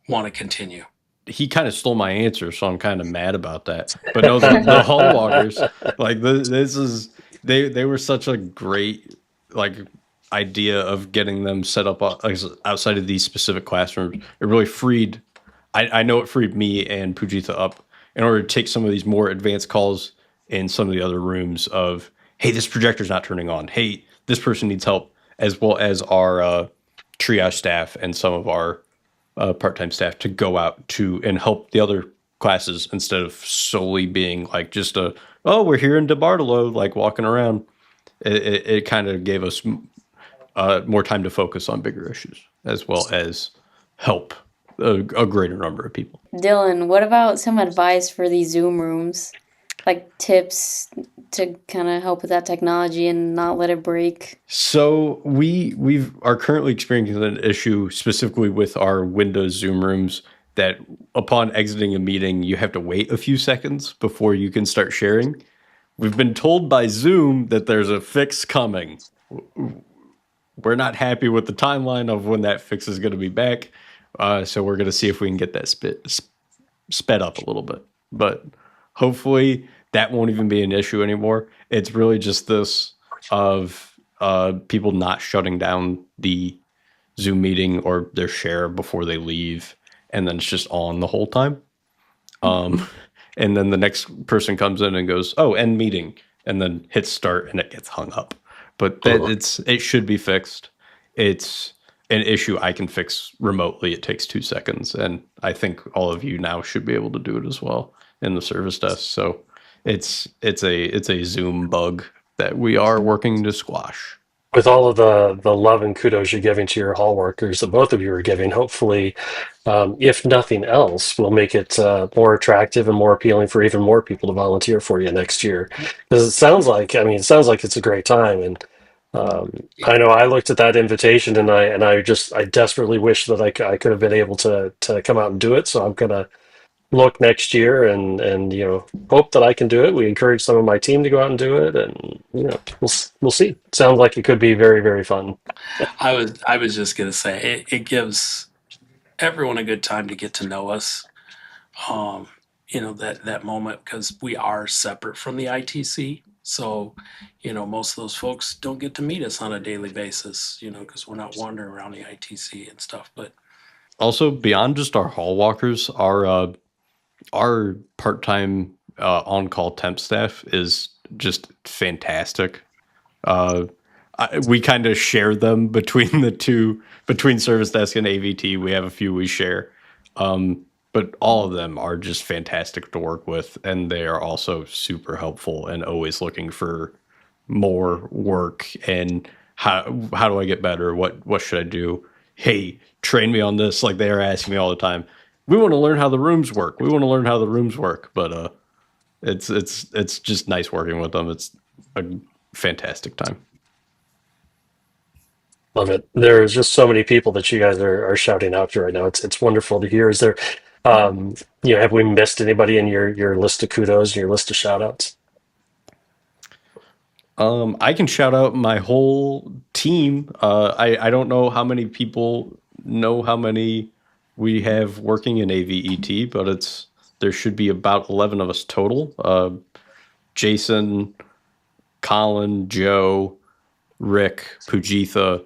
want to continue. He kind of stole my answer, so I'm kind of mad about that. But no, the hall walkers, like this is they were such a great like idea of getting them set up outside of these specific classrooms. It really freed. I know it freed me and Pujitha up in order to take some of these more advanced calls in some of the other rooms of, hey, this projector's not turning on. Hey, this person needs help, as well as our triage staff and some of our part-time staff to go out to and help the other classes instead of solely being like just we're here in DeBartolo, like walking around. It kind of gave us more time to focus on bigger issues as well as help a greater number of people. Dylan, what about some advice for these Zoom rooms? Like tips to kind of help with that technology and not let it break? So we are currently experiencing an issue specifically with our Windows Zoom rooms that upon exiting a meeting, you have to wait a few seconds before you can start sharing. We've been told by Zoom that there's a fix coming. We're not happy with the timeline of when that fix is going to be back. So we're going to see if we can get that sped up a little bit. But hopefully that won't even be an issue anymore. It's really just this of people not shutting down the Zoom meeting or their share before they leave. And then it's just on the whole time. And then the next person comes in and goes, oh, end meeting. And then hits start and it gets hung up. But it should be fixed. It's an issue I can fix remotely. It takes 2 seconds. And I think all of you now should be able to do it as well in the service desk. So it's a Zoom bug that we are working to squash. With all of the love and kudos you're giving to your hall workers that both of you are giving, hopefully, if nothing else, will make it more attractive and more appealing for even more people to volunteer for you next year. Because it sounds like it's a great time. And I know I looked at that invitation and I desperately wish that I could have been able to come out and do it. So I'm gonna look next year and hope that I can do it. We encourage some of my team to go out and do it, and we'll see. Sounds like it could be very, very fun. I was just gonna say it gives everyone a good time to get to know us. um, that moment, because we are separate from the ITC. So, most of those folks don't get to meet us on a daily basis, because we're not wandering around the ITC and stuff. But Also, beyond just our hall walkers, our part-time on-call temp staff is just fantastic. Uh, we kind of share them between the two, between service desk and AVT. We have a few we share, but all of them are just fantastic to work with, and they are also super helpful and always looking for more work and how do I get better? What should I do? Hey, train me on this. Like they are asking me all the time. We want to learn how the rooms work. We want to learn how the rooms work. But it's just nice working with them. It's a fantastic time. Love it. There's just so many people that you guys are shouting out to right now. It's wonderful to hear. Is there, have we missed anybody in your list of kudos, your list of shout outs? I can shout out my whole team. I don't know how many people know how many we have working in AVET, but there should be about 11 of us total. Jason, Colin, Joe, Rick, Pujitha.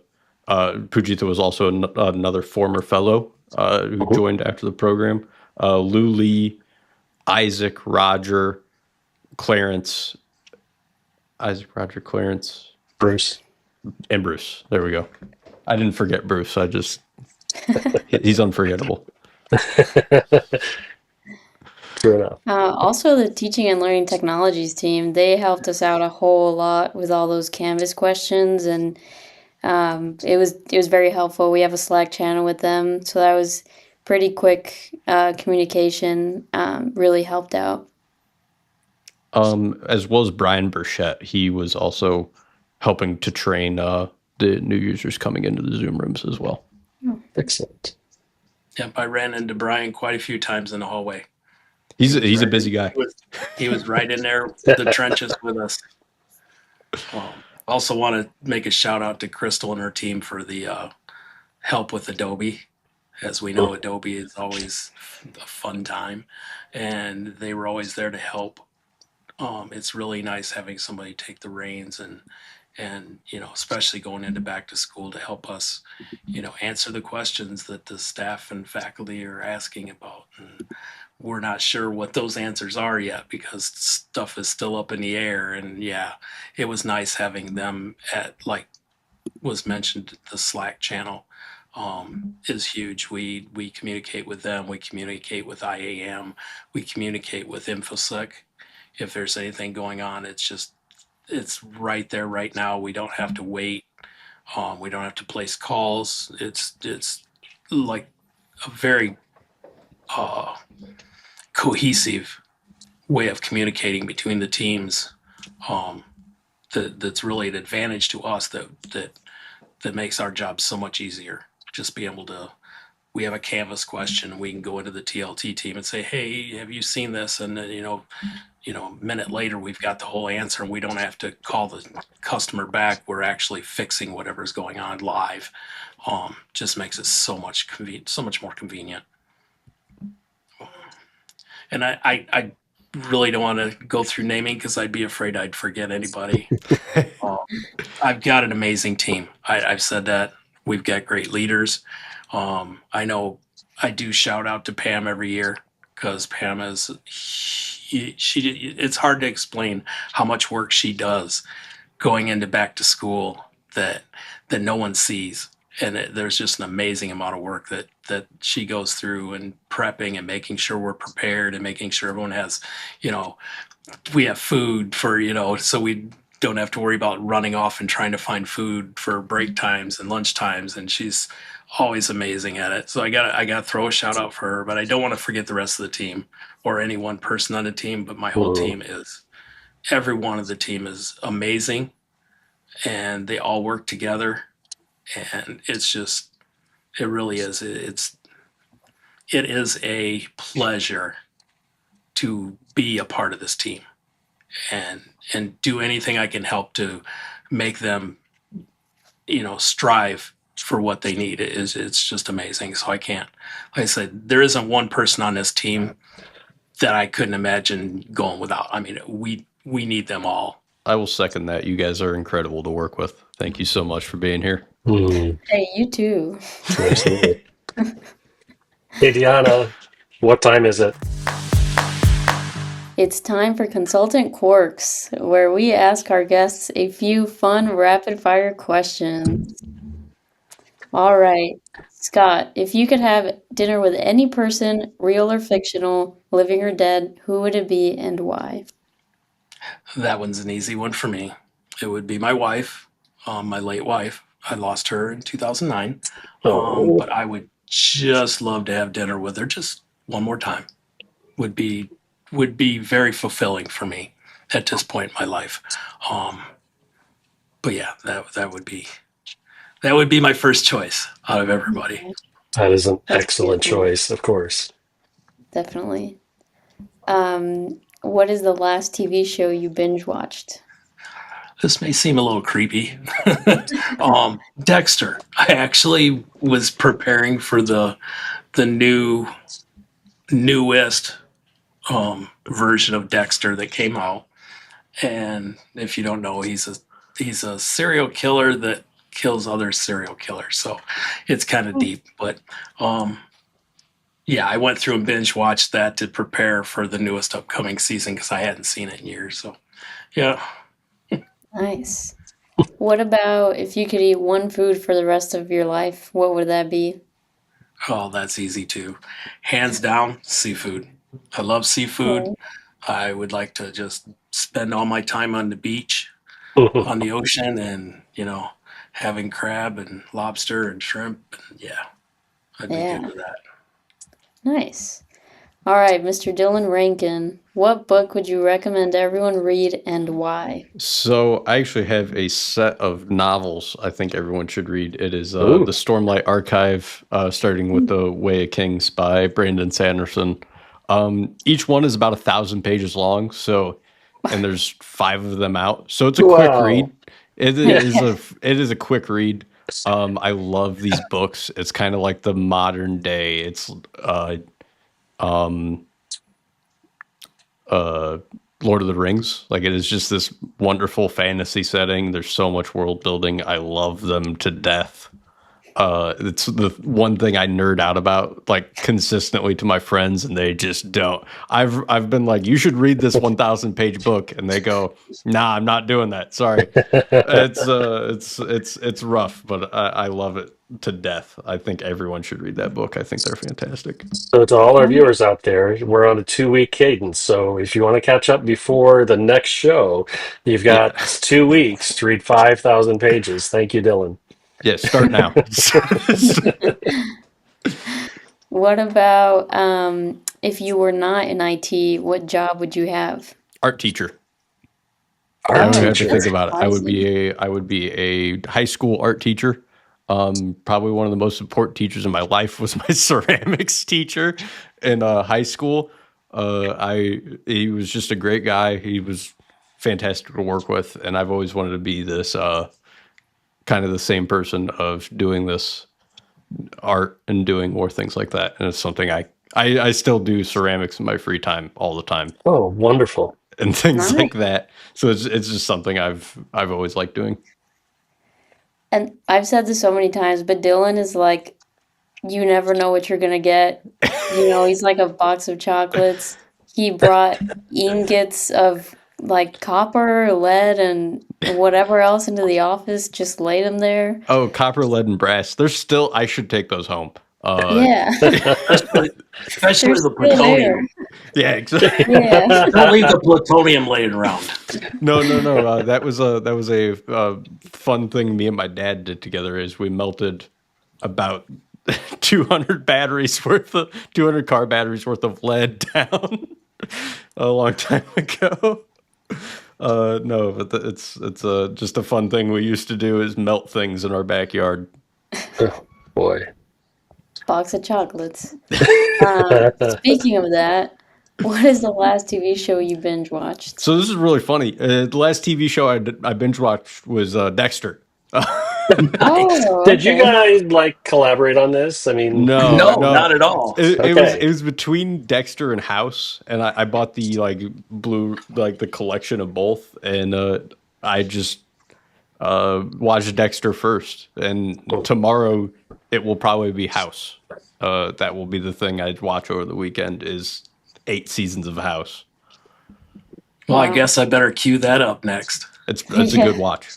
Pujitha was also another former fellow who Mhm. joined after the program. Luli, Isaac, Roger, Clarence, Clarence, Bruce. and Bruce. There we go. I didn't forget Bruce. He's unforgettable. True enough. Also, the teaching and learning technologies team, they helped us out a whole lot with all those Canvas questions, and it was very helpful. We have a Slack channel with them, so that was pretty quick communication. Really helped out. As well as Brian Burchett, he was also helping to train the new users coming into the Zoom rooms as well. Excellent. yep, I ran into Brian quite a few times in the hallway. He's a busy guy. He was right in there, the trenches with us. Also want to make a shout out to Crystal and her team for the help with Adobe. As we know, Adobe is always a fun time, and they were always there to help. It's really nice having somebody take the reins and especially going into back to school to help us answer the questions that the staff and faculty are asking about. And we're not sure what those answers are yet because stuff is still up in the air. And yeah, it was nice having them at, like was mentioned, the Slack channel is huge. We communicate with them. We communicate with IAM. We communicate with InfoSec. If there's anything going on, it's right there right now. We don't have to wait. We don't have to place calls. It's like a very uh, cohesive way of communicating between the teams. That's really an advantage to us that makes our job so much easier. Just be able to, we have a Canvas question, we can go into the TLT team and say, hey, have you seen this? And then, a minute later, we've got the whole answer and we don't have to call the customer back. We're actually fixing whatever's going on live. Just makes it so much more convenient. And I really don't want to go through naming because I'd be afraid I'd forget anybody. I've got an amazing team. I've said that. We've got great leaders. I know I do shout out to Pam every year because Pam is it's hard to explain how much work she does going into back to school that no one sees. And there's just an amazing amount of work that she goes through and prepping and making sure we're prepared and making sure everyone has, we have food for, so we don't have to worry about running off and trying to find food for break times and lunch times. And she's always amazing at it. So I got to throw a shout out for her, but I don't want to forget the rest of the team or any one person on the team, but my whole team every one of the team is amazing and they all work together. And it really is. It is a pleasure to be a part of this team and do anything I can help to make them, strive for what they need. It's just amazing. So I can't, like I said, there isn't one person on this team that I couldn't imagine going without. I mean, we need them all. I will second that. You guys are incredible to work with. Thank you so much for being here. Hey, you too. Absolutely. Hey, Deanna, what time is it? It's time for Consultant Quirks, where we ask our guests a few fun rapid fire questions. All right, Scott, if you could have dinner with any person, real or fictional, living or dead, who would it be and why? That one's an easy one for me. It would be my wife, my late wife. I lost her in 2009. Oh, But I would just love to have dinner with her just one more time. Would be very fulfilling for me at this point in my life. Um, but yeah, that would be my first choice out of everybody. that is an That's excellent beautiful. choice, of course. Definitely. What is the last TV show you binge watched? This may seem a little creepy. Dexter. I actually was preparing for the newest version of Dexter that came out. And if you don't know, he's a serial killer that kills other serial killers. So it's kind of deep. But yeah, I went through and binge watched that to prepare for the newest upcoming season because I hadn't seen it in years. So yeah. Nice. What about if you could eat one food for the rest of your life, what would that be? Oh, that's easy too. Hands down, seafood. I love seafood. Oh, I would like to just spend all my time on the beach, on the ocean, and having crab and lobster and shrimp. And yeah, I'd be good yeah. with that. Nice. All right, Mr. Dylan Rankin, what book would you recommend everyone read and why? So I actually have a set of novels I think everyone should read. It is the Ooh, Stormlight Archive, starting with The Way of Kings by Brandon Sanderson. Each one is about 1,000 pages long, and there's 5 of them out. So it's a quick wow. read. It is a quick read. I love these books. It's kind of like the modern day. It's Lord of the Rings. Like, it is just this wonderful fantasy setting. There's so much world building. I love them to death. It's the one thing I nerd out about, like, consistently to my friends, and they just don't. I've been like, you should read this 1,000 page book, and they go, nah, I'm not doing that. Sorry. It's rough, but I love it to death. I think everyone should read that book. I think they're fantastic. So, to all our viewers out there, we're on a 2 week cadence. So, if you want to catch up before the next show, you've Yeah, got 2 weeks to read 5,000 pages. Thank you, Dylan. yeah. Start now. What about if you were not in IT, what job would you have? Art teacher. I Art don't Oh, have to teacher. think that's about it. surprising. I would be a high school art teacher. Probably one of the most important teachers in my life was my ceramics teacher in high school. He was just a great guy. He was fantastic to work with, and I've always wanted to be this kind of the same person of doing this art and doing more things like that. And it's something I still do ceramics in my free time all the time Oh, wonderful. and things Nice. like that. So it's just something I've always liked doing. And I've said this so many times, but Dylan is like, you never know what you're gonna get. He's like a box of chocolates. He brought ingots of like copper, lead, and whatever else into the office, just laid them there. Oh, copper, lead, and brass. There's still. I should take those home. Yeah, Especially, they're especially the still there. plutonium. Yeah, exactly. Yeah. Don't leave the plutonium laying around. No, no, no. That was a fun thing me and my dad did together. Is we melted about 200 car batteries worth of lead down a long time ago. No, but it's just a fun thing we used to do is melt things in our backyard. Oh, boy. Box of chocolates. Speaking of that, what is the last TV show you binge watched? So this is really funny. The last TV show I binge watched was Dexter. Oh, Did you okay. guys like collaborate on this? I mean, No, No. not at all. okay. It was between Dexter and House, and I bought the like blue the collection of both, and I just watched Dexter first, and tomorrow it will probably be House. That will be the thing I'd watch over the weekend is 8 seasons of House. Well, I Wow. guess I better cue that up next. It's a Yeah. good watch.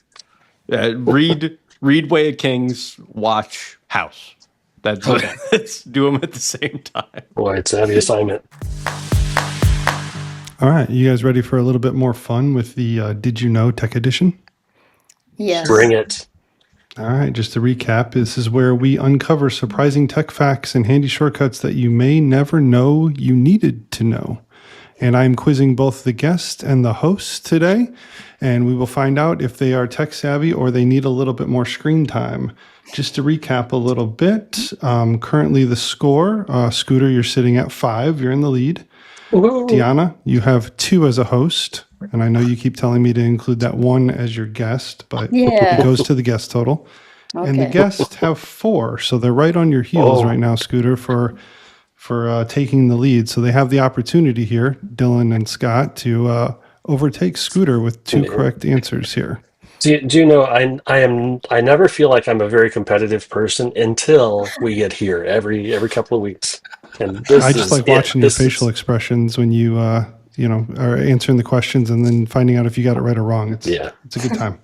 Read Way of Kings, watch House. That's Okay. let's do them at the same time. Boy, it's a heavy assignment. All right, you guys ready for a little bit more fun with the Did You Know Tech Edition? Yes. Bring it. All right, just to recap, this is where we uncover surprising tech facts and handy shortcuts that you may never know you needed to know. And I'm quizzing both the guest and the host today, and we will find out if they are tech savvy or they need a little bit more screen time. Just to recap a little bit, currently the score, Scooter, you're sitting at 5, you're in the lead. Woo. Deanna, you have 2 as a host, and I know you keep telling me to include that 1 as your guest, but Yeah. it goes to the guest total. And the Okay. guests have 4, so they're right on your heels Oh. right now, Scooter, for taking the lead. So they have the opportunity here, Dylan and Scott, to overtake Scooter with 2 correct answers here. Do you know I never feel like I'm a very competitive person until we get here every couple of weeks. And this I just is like it. watching your This is- facial expressions when you are answering the questions and then finding out if you got it right or wrong. It's a good time.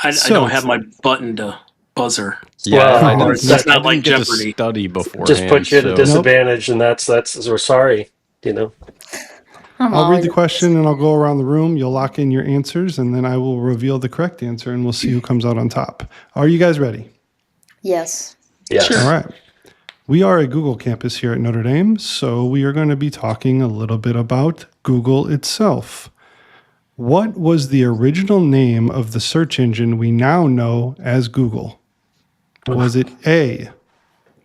I So- don't have my button to buzzer. Well, I know. It's not I didn't like get to Jeopardy. study beforehand. just put you at a so- disadvantage, and that's we're sorry. I'll read the question and I'll go around the room. You'll lock in your answers and then I will reveal the correct answer and we'll see who comes out on top. Are you guys ready? Yes. Yeah. All right. We are a Google campus here at Notre Dame, so we are going to be talking a little bit about Google itself. What was the original name of the search engine we now know as Google? Was it A,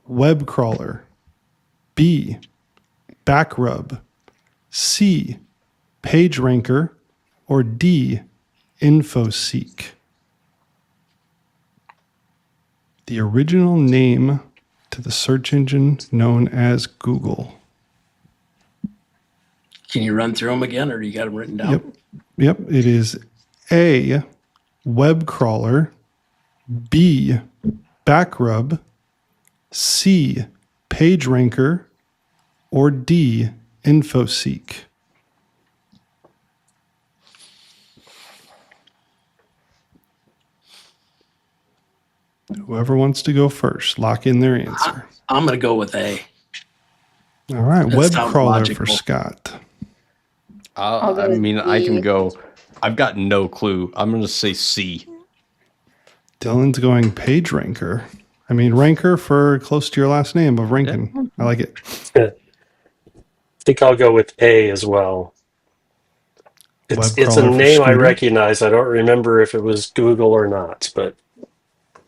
web crawler, B, backrub, C, page ranker, or D, infoseek? The original name to the search engine known as Google. Can you run through them again, or do you got them written down? Yep. It is A, web crawler, B, backrub, C, page ranker, or D, infoseek. Whoever wants to go first, lock in their answer. I'm going to go with A. All right, That web sounds crawler logical. for Scott. I'll go I with mean, I can B. go. I've got no clue. I'm going to say C. Dylan's going page ranker. I mean, ranker for close to your last name of Rankin. I like it. I think I'll go with A as well. It's Web a crawler for name I Scooter. recognize. I don't remember if it was Google or not, but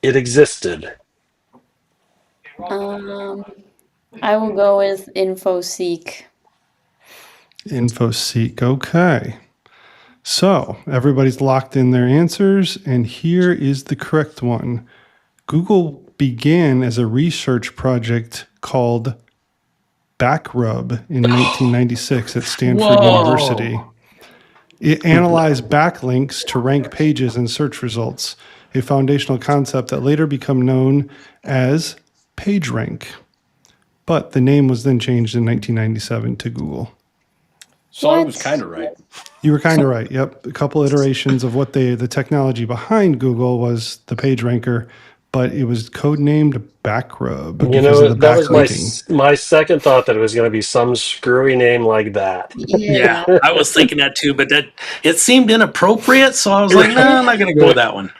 it existed. I will go with InfoSeek. Infoseek. Okay. So everybody's locked in their answers, and here is the correct one. Google began as a research project called Backrub in 1996 at Stanford Whoa. University. It analyzed backlinks to rank pages and search results, a foundational concept that later became known as PageRank. But the name was then changed in 1997 to Google. So I What? was kind of right. You were kind of right. Yep. A couple iterations of what the technology behind Google was the PageRanker, but it was codenamed Backrub You because know, of the that was backlinking. my second thought that it was going to be some screwy name like that. Yeah, I was thinking that too, but it seemed inappropriate, so I was like, no, I'm not going to go with that one.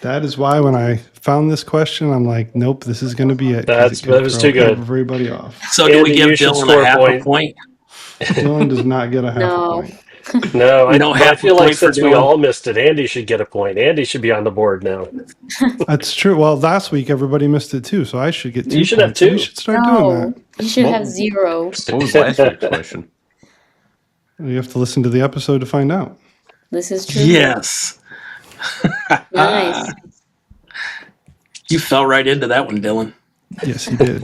That is why when I found this question, I'm like, nope, this is going to be it. 'cause it could That was throw too good. Everybody off. So do we Andy, give you should Dylan score a half point. a point? Dylan does not get a half No. a point. No, You don't but I have feel a like point for since we Dylan? all missed it, Andy should get a point. Andy should be on the board now. That's true. Well, last week everybody missed it too, so I should get 2 You should have points. So we 2. should start doing No. You should have 0. What was last week's question? that. You have to listen to the episode to find out. This is true. Yes. Nice. You fell right into that one, Dylan. Yes, he did.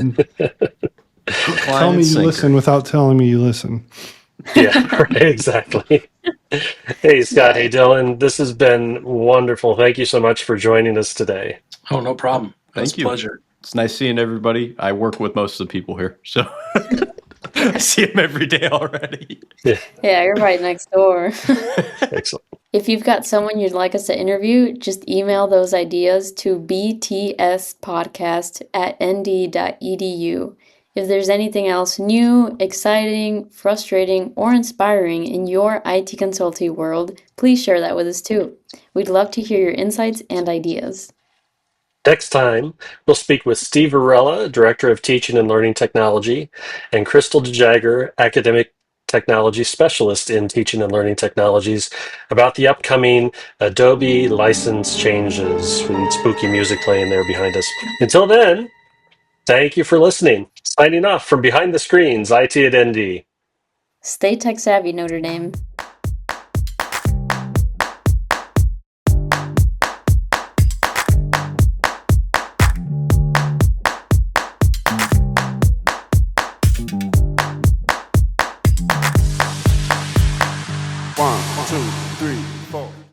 Hook, line, Tell me and you sinker. listen without telling me you listen. Yeah, right, exactly. Hey, Scott. Yeah. Hey, Dylan. This has been wonderful. Thank you so much for joining us today. Oh, no problem. It was Thank a you. pleasure. It's nice seeing everybody. I work with most of the people here, so I see them every day already. Yeah, Yeah, you're right next door. excellent. If you've got someone you'd like us to interview, just email those ideas to btspodcast@nd.edu. If there's anything else new, exciting, frustrating, or inspiring in your IT consulting world, please share that with us too. We'd love to hear your insights and ideas. Next time, we'll speak with Steve Varela, Director of Teaching and Learning Technology, and Crystal DeJagger, Academic Technology Specialist in Teaching and Learning Technologies, about the upcoming Adobe license changes. We need spooky music playing there behind us. Until then, thank you for listening. Signing off from behind the screens, IT at ND. Stay tech savvy, Notre Dame. One, two, three, four.